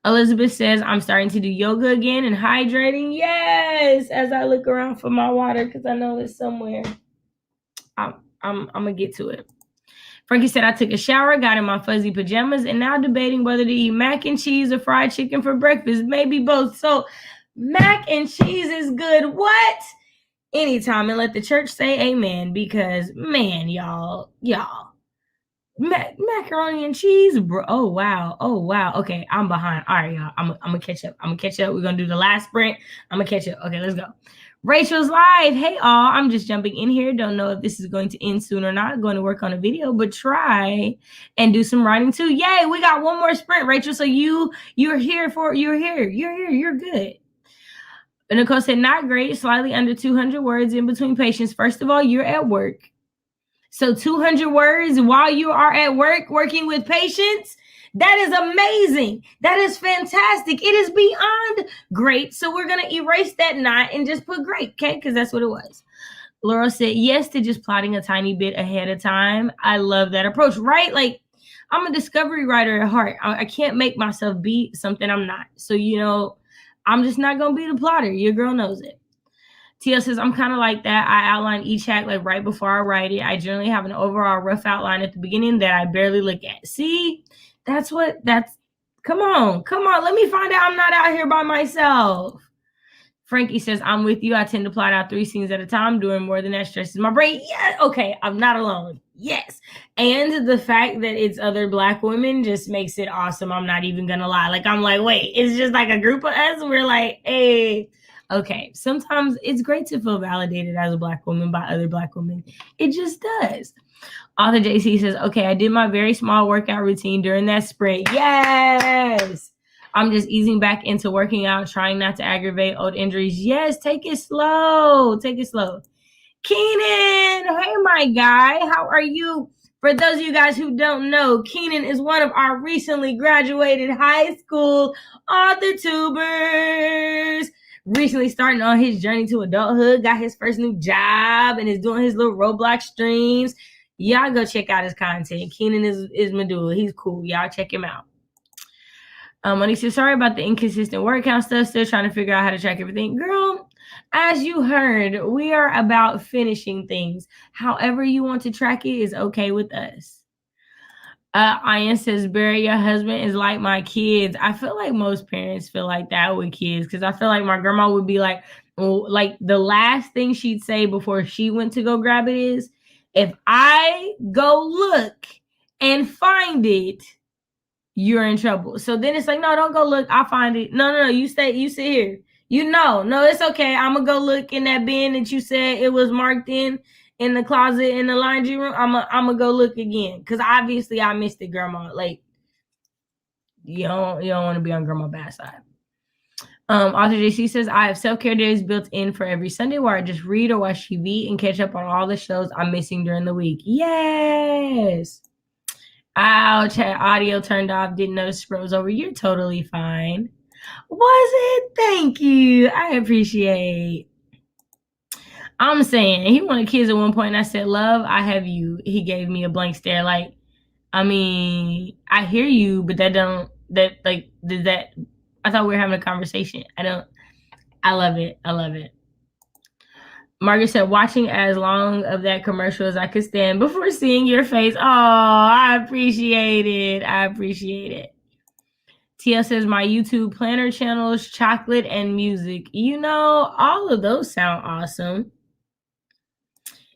Elizabeth says, I'm starting to do yoga again and hydrating. Yes, as I look around for my water, because I know it's somewhere. I'm gonna get to it. Frankie said, I took a shower, got in my fuzzy pajamas, and now debating whether to eat mac and cheese or fried chicken for breakfast. Maybe both. So mac and cheese is good. What? Anytime, and let the church say amen, because man, y'all, macaroni and cheese, bro. Oh wow. Okay, I'm behind. All right, y'all, I'm gonna catch up. We're gonna do the last sprint. I'm gonna catch up. Okay, let's go. Rachel's live. Hey all, I'm just jumping in here. Don't know if this is going to end soon or not. Going to work on a video, but try and do some writing too. Yay, we got one more sprint, Rachel. So you're here. You're good. And Nicole said, not great, slightly under 200 words in between patients. First of all, you're at work. So 200 words while you are at work working with patients, that is amazing. That is fantastic. It is beyond great. So we're going to erase that not and just put great, okay? Because that's what it was. Laura said, yes to just plotting a tiny bit ahead of time. I love that approach, right? Like, I'm a discovery writer at heart. I can't make myself be something I'm not. So, you know, I'm just not going to be the plotter. Your girl knows it. Tia says, I'm kind of like that. I outline each hack like right before I write it. I generally have an overall rough outline at the beginning that I barely look at. See, come on. Let me find out I'm not out here by myself. Frankie says, I'm with you. I tend to plot out 3 scenes at a time. Doing more than that stresses my brain. Yeah, okay, I'm not alone. Yes. And the fact that it's other Black women just makes it awesome. I'm not even going to lie. Like, I'm like, wait, it's just like a group of us. We're like, hey. Okay, sometimes it's great to feel validated as a Black woman by other Black women. It just does. Author JC says, okay, I did my very small workout routine during that sprint. Yes. I'm just easing back into working out, trying not to aggravate old injuries. Yes, take it slow. Keenan, hey, my guy, how are you? For those of you guys who don't know, Keenan is one of our recently graduated high school AUTHORTUBERS. Recently starting on his journey to adulthood, got his first new job, and is doing his little Roblox streams. Y'all go check out his content. Keenan is Medulla. He's cool. Y'all check him out. Monique says, sorry about the inconsistent word count stuff. Still trying to figure out how to track everything. Girl, as you heard, we are about finishing things. However you want to track it is okay with us. Ian says, Barry, your husband is like my kids. I feel like most parents feel like that with kids, because I feel like my grandma would be like the last thing she'd say before she went to go grab it is, if I go look and find it, you're in trouble. So then it's like, no, don't go look. I'll find it. No, you sit here. No, it's okay. I'm going to go look in that bin that you said it was marked in the closet in the laundry room. I'm going to go look again. Because obviously I missed it, Grandma. Like, you don't want to be on Grandma's bad side. Author JC says, I have self-care days built in for every Sunday where I just read or watch TV and catch up on all the shows I'm missing during the week. Yes. Ouch, had audio turned off. Didn't know the sprint was over. You're totally fine. Was it? Thank you. I appreciate. I'm saying he wanted kids at one point, and I said, "Love, I have you." He gave me a blank stare, like, I mean, I hear you, but that don't that like did that. I thought we were having a conversation. I love it. I love it. Margaret said, watching as long of that commercial as I could stand before seeing your face. Oh, I appreciate it. I appreciate it. TL says, my YouTube planner channels, chocolate and music. You know, all of those sound awesome.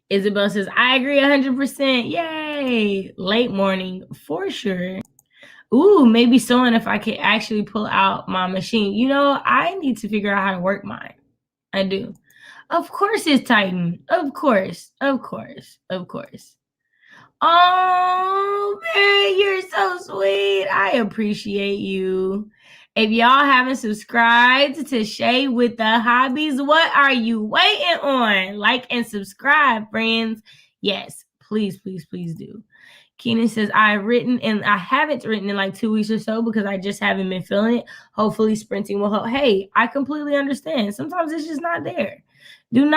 Isabel says, I agree 100%. Yay. Late morning, for sure. Ooh, maybe sewing if I could actually pull out my machine. You know, I need to figure out how to work mine. I do. Of course it's Titan. Of course. Of course. Of course. Oh, man, you're so sweet. I appreciate you. If y'all haven't subscribed to Shay with the Hobbies, what are you waiting on? Like and subscribe, friends. Yes, please, please, please do. Keenan says, I haven't written in like 2 weeks or so because I just haven't been feeling it. Hopefully sprinting will help. Hey, I completely understand. Sometimes it's just not there. Don't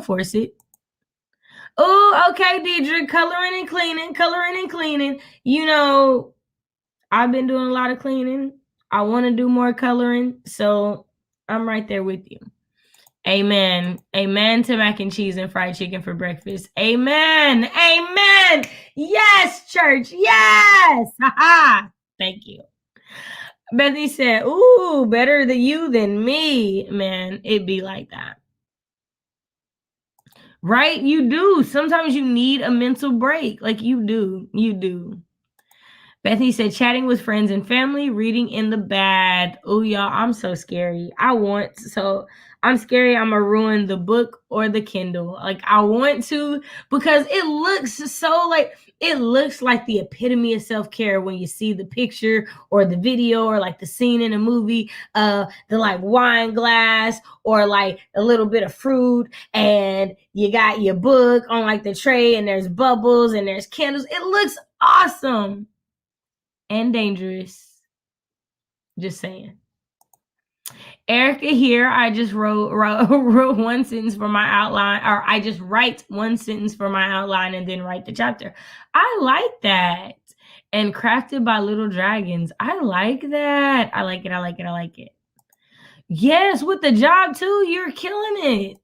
force it. Oh, okay, Deidre, coloring and cleaning. You know, I've been doing a lot of cleaning. I want to do more coloring. So I'm right there with you. Amen. Amen to mac and cheese and fried chicken for breakfast. Amen. Amen. Yes, church. Yes. Ha-ha. Thank you. Bethany said, ooh, better than you than me. Man, it'd be like that. Right? You do. Sometimes you need a mental break. Like you do. You do. Bethany said, chatting with friends and family, reading in the bed. Oh, y'all, I'm so scary. I'm scary I'm going to ruin the book or the Kindle. Like, I want to, because it looks like the epitome of self-care when you see the picture or the video or like the scene in a movie, the like wine glass or like a little bit of fruit, and you got your book on like the tray and there's bubbles and there's candles. It looks awesome. And dangerous. Just saying. Erica here, I just wrote one sentence for my outline, or I just write one sentence for my outline and then write the chapter. I like that. And crafted by little dragons. I like that. I like it. Yes, with the job too, you're killing it.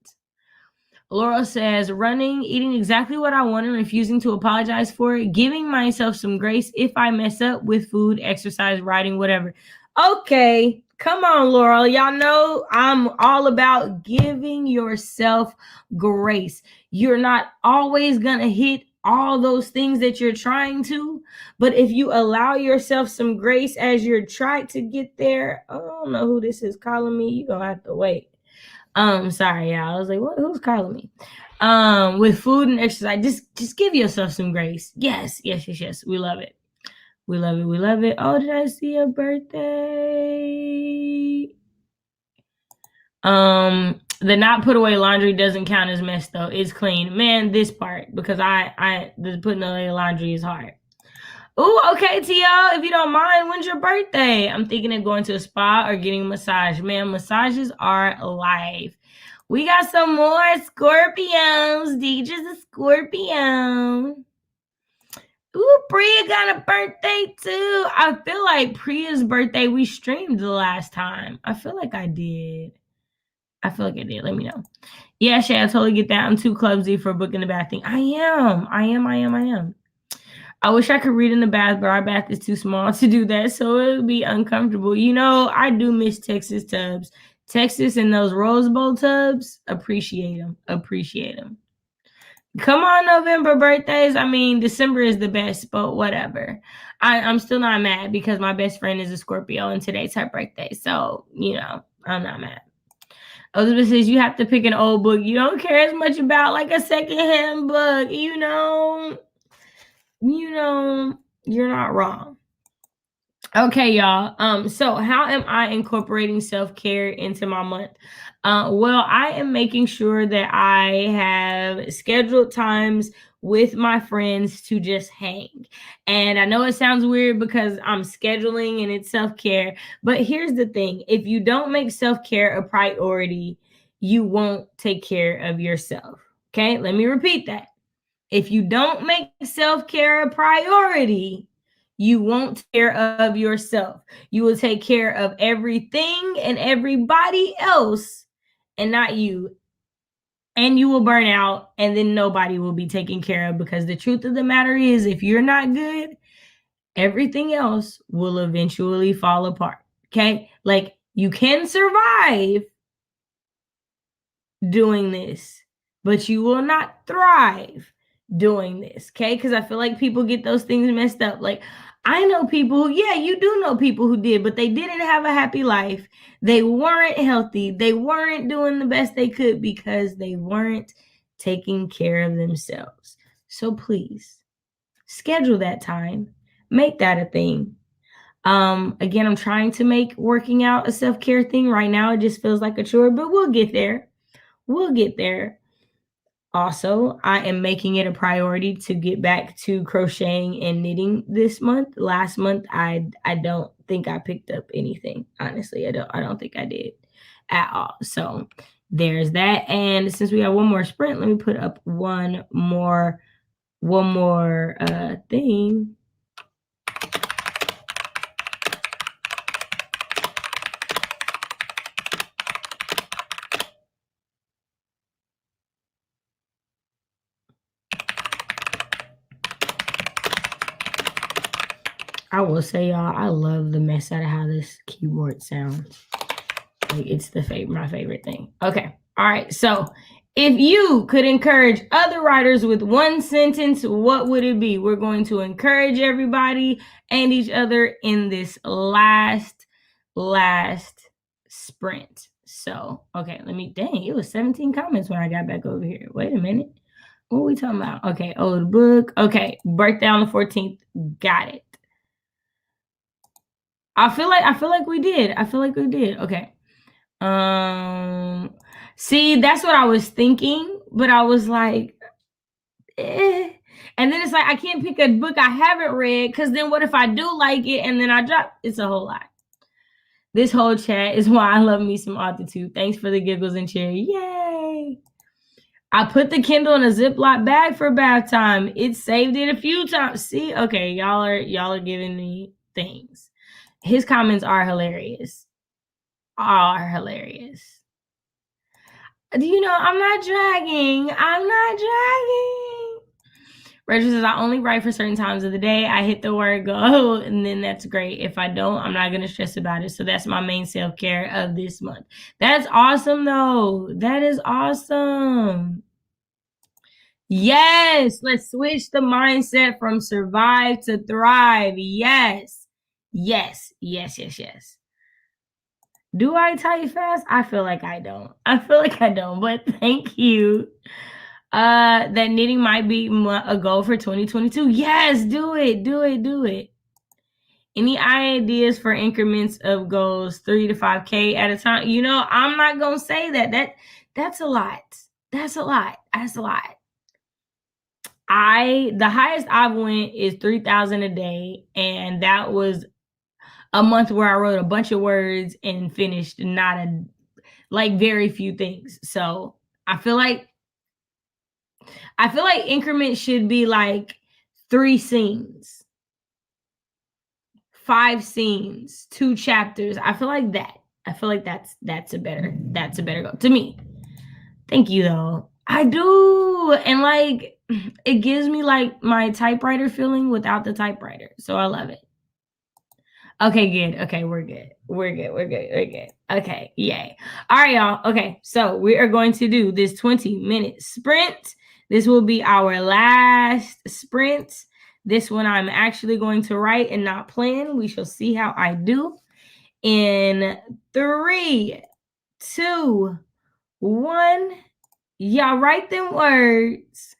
Laura says, running, eating exactly what I want and refusing to apologize for it, giving myself some grace if I mess up with food, exercise, writing, whatever. Okay, come on, Laura. Y'all know I'm all about giving yourself grace. You're not always going to hit all those things that you're trying to, but if you allow yourself some grace as you're trying to get there, I don't know who this is calling me. You're going to have to wait. Sorry, y'all. I was like, what? Who's calling me? With food and exercise, just give yourself some grace. Yes. We love it. We love it. Oh, did I see a birthday? The not put away laundry doesn't count as mess though. It's clean. Man, this part, because the putting away laundry is hard. Oh, okay, T.O., if you don't mind, when's your birthday? I'm thinking of going to a spa or getting a massage. Man, massages are life. We got some more Scorpios. Deidre's a Scorpio. Ooh, Priya got a birthday too. I feel like Priya's birthday, we streamed the last time. I feel like I did. Let me know. Yeah, Shay, I totally get that. I'm too clumsy for booking the bath thing. I am. I wish I could read in the bath, but our bath is too small to do that, so it would be uncomfortable. You know, I do miss Texas tubs. Texas and those Rose Bowl tubs, appreciate them. Come on, November birthdays. I mean, December is the best, but whatever. I'm still not mad because my best friend is a Scorpio and today's her birthday, so, you know, I'm not mad. Elizabeth says, you have to pick an old book you don't care as much about, like a secondhand book, you know, you're not wrong. Okay, y'all. So how am I incorporating self-care into my month? Well, I am making sure that I have scheduled times with my friends to just hang. And I know it sounds weird because I'm scheduling and it's self-care, but here's the thing. If you don't make self-care a priority, you won't take care of yourself. Okay, let me repeat that. If you don't make self-care a priority, you won't take care of yourself. You will take care of everything and everybody else and not you. And you will burn out, and then nobody will be taken care of, because the truth of the matter is, if you're not good, everything else will eventually fall apart. Okay? Like, you can survive doing this, but you will not thrive doing this. Okay? Because I feel like people get those things messed up. Like, I know people who, yeah, you do know people who did, but they didn't have a happy life. They weren't healthy. They weren't doing the best they could because they weren't taking care of themselves. So please schedule that time. Make that a thing. Again, I'm trying to make working out a self-care thing. Right now, it just feels like a chore, but we'll get there. We'll get there. Also, I am making it a priority to get back to crocheting and knitting this month. Last month, I don't think I picked up anything. Honestly, I don't think I did at all. So there's that. And since we have one more sprint, let me put up one more thing. I will say, y'all, I love the mess out of how this keyboard sounds. Like, it's my favorite thing. Okay. All right. So if you could encourage other writers with one sentence, what would it be? We're going to encourage everybody and each other in this last sprint. So, okay, dang, it was 17 comments when I got back over here. Wait a minute. What are we talking about? Okay, old book. Okay, birthday on the 14th. Got it. I feel like we did. Okay. See, that's what I was thinking, but I was like, eh. And then it's like, I can't pick a book I haven't read, because then what if I do like it and then I drop? It's a whole lot. This whole chat is why I love me some AuthorTube. Thanks for the giggles and cheer. Yay. I put the Kindle in a Ziploc bag for bath time. It saved it a few times. See, okay, y'all are giving me things. His comments are hilarious. Do you know, I'm not dragging. Rachel says, I only write for certain times of the day. I hit the word go, and then that's great. If I don't, I'm not going to stress about it. So that's my main self-care of this month. That's awesome, though. That is awesome. Yes, let's switch the mindset from survive to thrive. Yes. Do I type fast? I feel like I don't, but thank you. That knitting might be a goal for 2022. Yes, do it. Any ideas for increments of goals, 3 to 5K at a time? You know, I'm not gonna say that's a lot. That's a lot. The highest I've went is 3,000 a day, and that was a month where I wrote a bunch of words and finished very few things. So I feel like increments should be like 3 scenes, 5 scenes, 2 chapters. I feel like that's a better goal to me. Thank you, though. I do. And like, it gives me like my typewriter feeling without the typewriter. So I love it. Okay, good. Okay, we're good. Okay, yay. All right, y'all. Okay, so we are going to do this 20-minute sprint. This will be our last sprint. This one I'm actually going to write and not plan. We shall see how I do. In 3, 2, 1. Y'all write them words.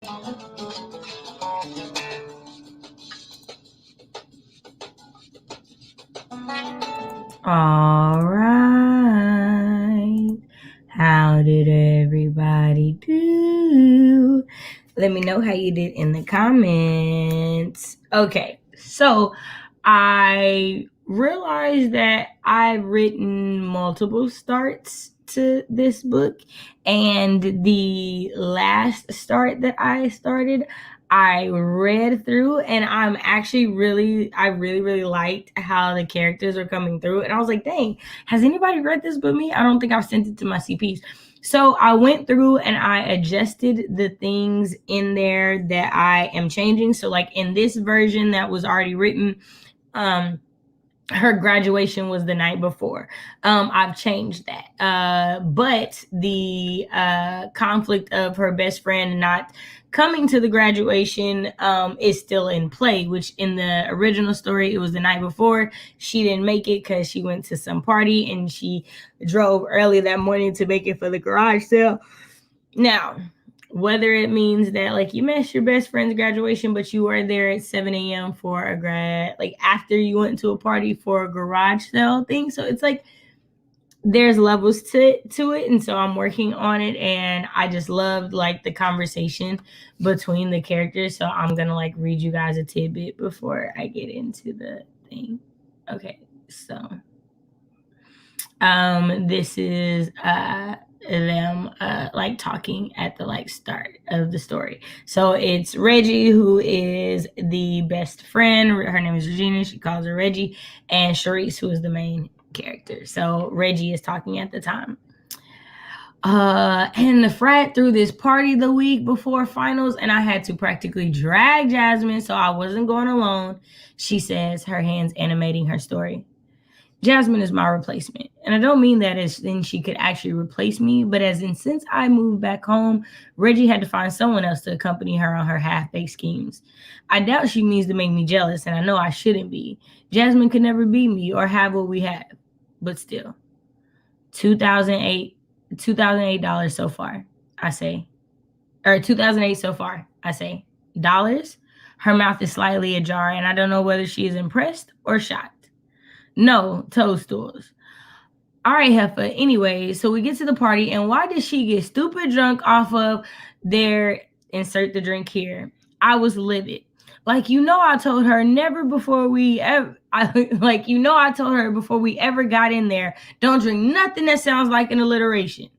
All right. How did everybody do? Let me know how you did in the comments. Okay, so I realized that I've written multiple starts to this book, and the last start that I started, I read through, and I'm actually I really liked how the characters are coming through. And I was like, dang, has anybody read this but me? I don't think I've sent it to my CPs. So I went through and I adjusted the things in there that I am changing. So like in this version that was already written, her graduation was the night before. I've changed that. But the conflict of her best friend not coming to the graduation is still in play, which in the original story, it was the night before. She didn't make it because she went to some party and she drove early that morning to make it for the garage sale. Now, whether it means that like you missed your best friend's graduation, but you were there at 7 a.m. for a grad, like after you went to a party for a garage sale thing. So it's like there's levels to it, and so I'm working on it, and I just loved like the conversation between the characters. So I'm gonna like read you guys a tidbit before I get into the thing. Okay, so this is them like talking at the like start of the story. So it's Reggie, who is the best friend. Her name is Regina. She calls her Reggie, and Charisse, who is the main character. So Reggie is talking at the time. And the frat threw this party the week before finals, and I had to practically drag Jasmine, so I wasn't going alone, she says, her hands animating her story. Jasmine is my replacement. And I don't mean that as in she could actually replace me, but as in since I moved back home, Reggie had to find someone else to accompany her on her half-baked schemes. I doubt she means to make me jealous, and I know I shouldn't be. Jasmine could never be me or have what we have. But still, $2008 so far, I say. Or 2008 so far, I say. Dollars? Her mouth is slightly ajar, and I don't know whether she is impressed or shocked. No, toadstools. All right, Heffa. Anyway, so we get to the party, and why did she get stupid drunk off of their insert the drink here? I was livid. Like, I told her never before we ever, I told her before we ever got in there, don't drink nothing that sounds like an alliteration.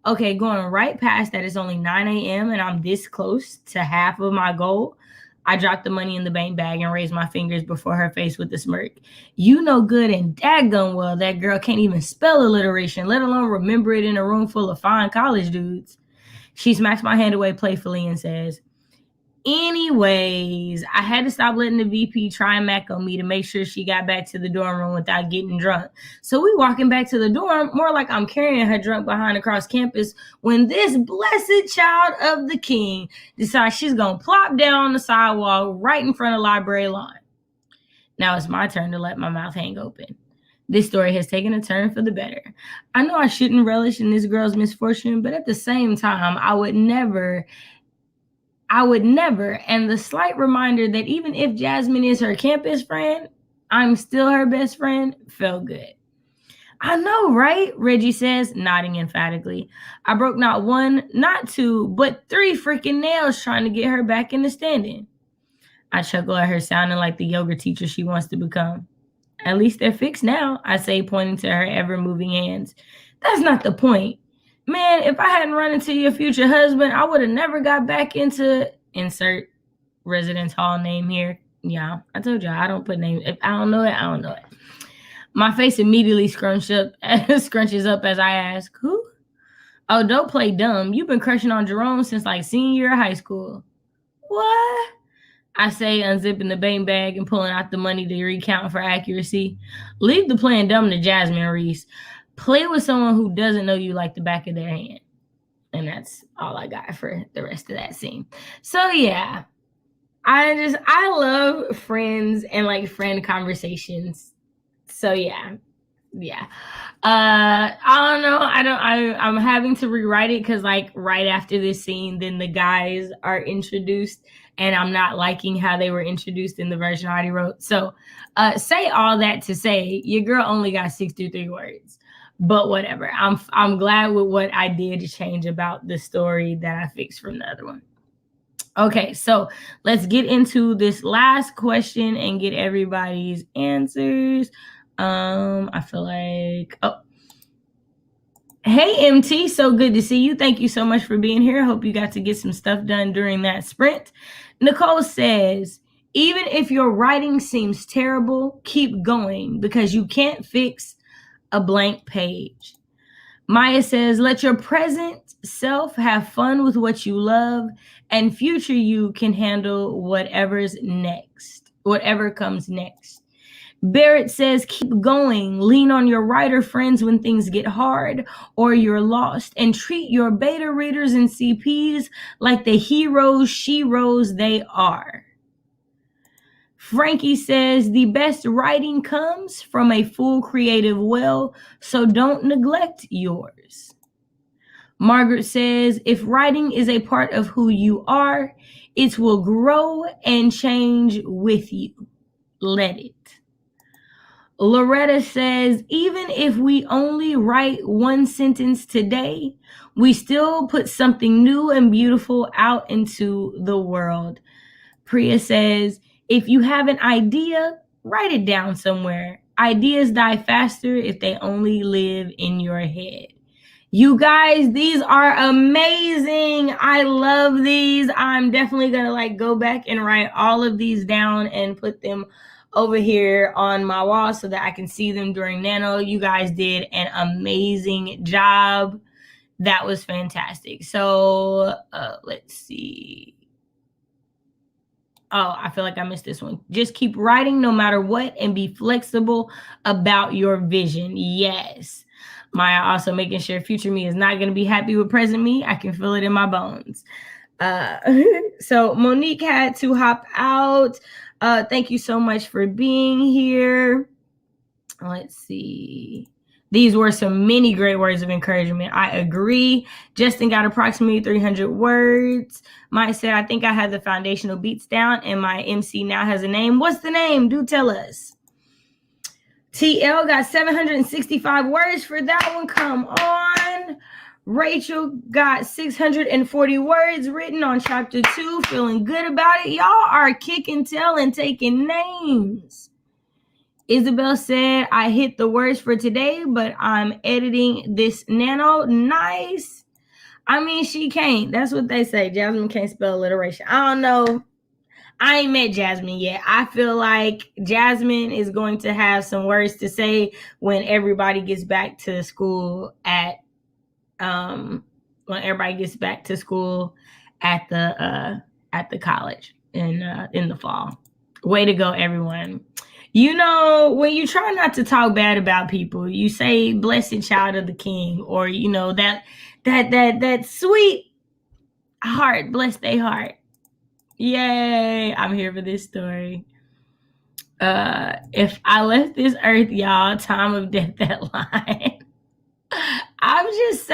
Okay, going right past that, it's only 9 a.m. and I'm this close to half of my goal. I dropped the money in the bank bag and raised my fingers before her face with a smirk. You know good and daggone well that girl can't even spell alliteration, let alone remember it in a room full of fine college dudes. She smacks my hand away playfully and says, anyways, I had to stop letting the VP try and mac on me to make sure she got back to the dorm room without getting drunk. So we walking back to the dorm, more like I'm carrying her drunk behind across campus, when this blessed child of the king decides she's going to plop down on the sidewalk right in front of library lawn. Now it's my turn to let my mouth hang open. This story has taken a turn for the better. I know I shouldn't relish in this girl's misfortune, but at the same time, I would never, and the slight reminder that even if Jasmine is her campus friend, I'm still her best friend, felt good. I know, right? Reggie says, nodding emphatically. I broke not one, not two, but 3 freaking nails trying to get her back in the standing. I chuckle at her, sounding like the yoga teacher she wants to become. At least they're fixed now, I say, pointing to her ever-moving hands. That's not the point. Man, if I hadn't run into your future husband, I would have never got back into insert residence hall name here. Yeah, I told y'all I don't put names. If I don't know it, I don't know it. My face immediately scrunches up as I ask, who? Oh, don't play dumb. You've been crushing on Jerome since like senior year of high school. What? I say, unzipping the bank bag and pulling out the money to recount for accuracy. Leave the playing dumb to Jasmine Reese. Play with someone who doesn't know you like the back of their hand. And that's all I got for the rest of that scene. So yeah, I love friends and like friend conversations. So yeah, Yeah. I don't know. I'm having to rewrite it because like right after this scene, then the guys are introduced, and I'm not liking how they were introduced in the version I already wrote. So say all that to say your girl only got 63 words. But whatever. I'm glad with what I did change about the story that I fixed from the other one. Okay, so let's get into this last question and get everybody's answers. I feel like, hey MT, so good to see you. Thank you so much for being here. Hope you got to get some stuff done during that sprint. Nicole says, even if your writing seems terrible, keep going because you can't fix a blank page. Maya says, let your present self have fun with what you love, and future you can handle whatever's next, whatever comes next. Barrett says, keep going, lean on your writer friends when things get hard or you're lost, and treat your beta readers and CPs like the heroes, sheroes they are. Frankie says, the best writing comes from a full creative well, so don't neglect yours. Margaret says, if writing is a part of who you are, it will grow and change with you. Let it. Loretta says, even if we only write one sentence today, we still put something new and beautiful out into the world. Priya says, if you have an idea, write it down somewhere. Ideas die faster if they only live in your head. You guys, these are amazing. I love these. I'm definitely going to like go back and write all of these down and put them over here on my wall so that I can see them during Nano. You guys did an amazing job. That was fantastic. So let's see. Oh, I feel like I missed this one. Just keep writing no matter what and be flexible about your vision. Yes. Maya also making sure future me is not going to be happy with present me. I can feel it in my bones. So Monique had to hop out. Thank you so much for being here. Let's see. These were some many great words of encouragement. I agree. Justin got approximately 300 words. Mike said, I think I had the foundational beats down and my MC now has a name. What's the name? Do tell us. TL got 765 words for that one. Come on. Rachel got 640 words written on chapter 2. Feeling good about it. Y'all are kicking tail and taking names. Isabel said, I hit the words for today, but I'm editing this Nano. Nice. I mean, she can't. That's what they say. Jasmine can't spell alliteration. I don't know. I ain't met Jasmine yet. I feel like Jasmine is going to have some words to say when everybody gets back to school at the college in the fall. Way to go, everyone. You know, when you try not to talk bad about people, you say blessed child of the king, or you know, that sweet heart, bless their heart. Yay, I'm here for this story. If I left this earth, y'all, time of death, that line. I'm just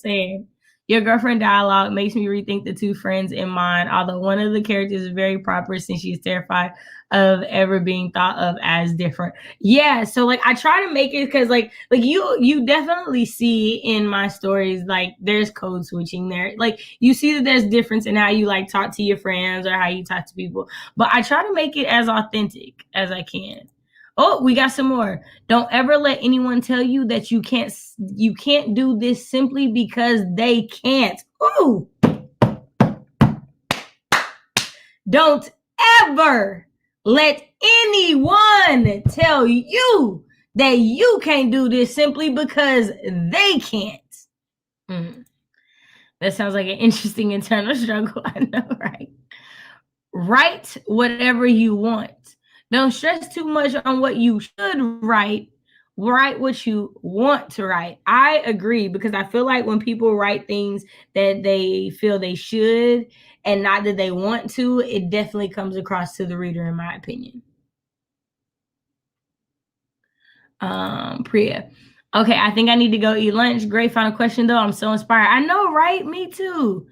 saying. Your girlfriend dialogue makes me rethink the two friends in mind, although one of the characters is very proper since she's terrified of ever being thought of as different. Yeah, so like I try to make it because like you definitely see in my stories like there's code switching there. Like you see that there's difference in how you like talk to your friends or how you talk to people, but I try to make it as authentic as I can. Oh, we got some more. Don't ever let anyone tell you that you can't do this simply because they can't. Ooh. Don't ever let anyone tell you that you can't do this simply because they can't. That sounds like an interesting internal struggle. I know, right? Write whatever you want. Don't stress too much on what you should write. Write what you want to write. I agree, because I feel like when people write things that they feel they should and not that they want to, it definitely comes across to the reader, in my opinion. Priya. Okay, I think I need to go eat lunch. Great final question, though. I'm so inspired. I know, right? Me too.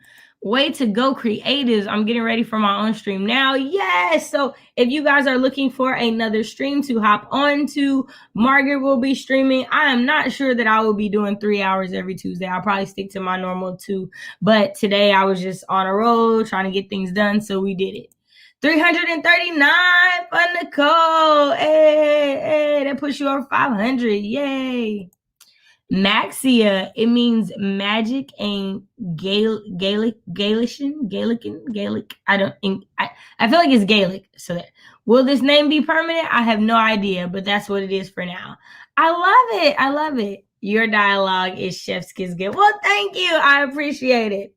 Way to go, creatives. I'm getting ready for my own stream now. Yes. So if you guys are looking for another stream to hop on to, Margaret will be streaming. I am not sure that I will be doing 3 hours every Tuesday. I'll probably stick to my normal 2. But today I was just on a roll trying to get things done. So we did it. 339 for Nicole. Hey, that puts you over 500. Yay. Maxia, it means magic and Gaelic. I feel like it's Gaelic. So will this name be permanent? I have no idea, but that's what it is for now. I love it. Your dialogue is chef's kiss gift. Well, thank you. I appreciate it.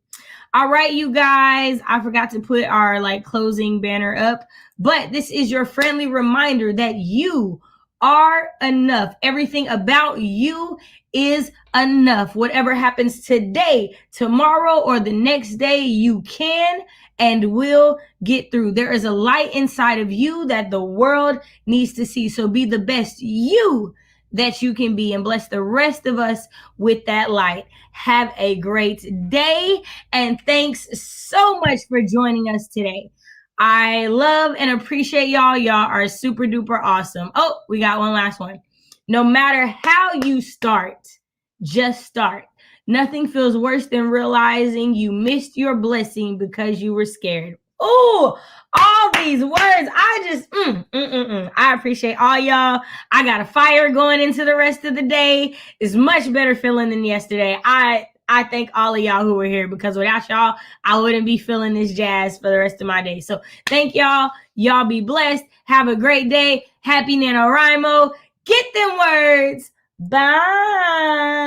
All right, you guys, I forgot to put our closing banner up, but this is your friendly reminder that you are enough. Everything about you is enough. Whatever happens today, tomorrow, or the next day, you can and will get through. There is a light inside of you that the world needs to see. So be the best you that you can be and bless the rest of us with that light. Have a great day, and thanks so much for joining us today. I love and appreciate y'all. Y'all are super duper awesome. Oh, we got one last one. No matter how you start, just start. Nothing feels worse than realizing you missed your blessing because you were scared. Oh, all these words. I just, I appreciate all y'all. I got a fire going into the rest of the day. It's much better feeling than yesterday. I thank all of y'all who were here, because without y'all, I wouldn't be feeling this jazz for the rest of my day. So thank y'all. Y'all be blessed. Have a great day. Happy NaNoWriMo. Get them words. Bye.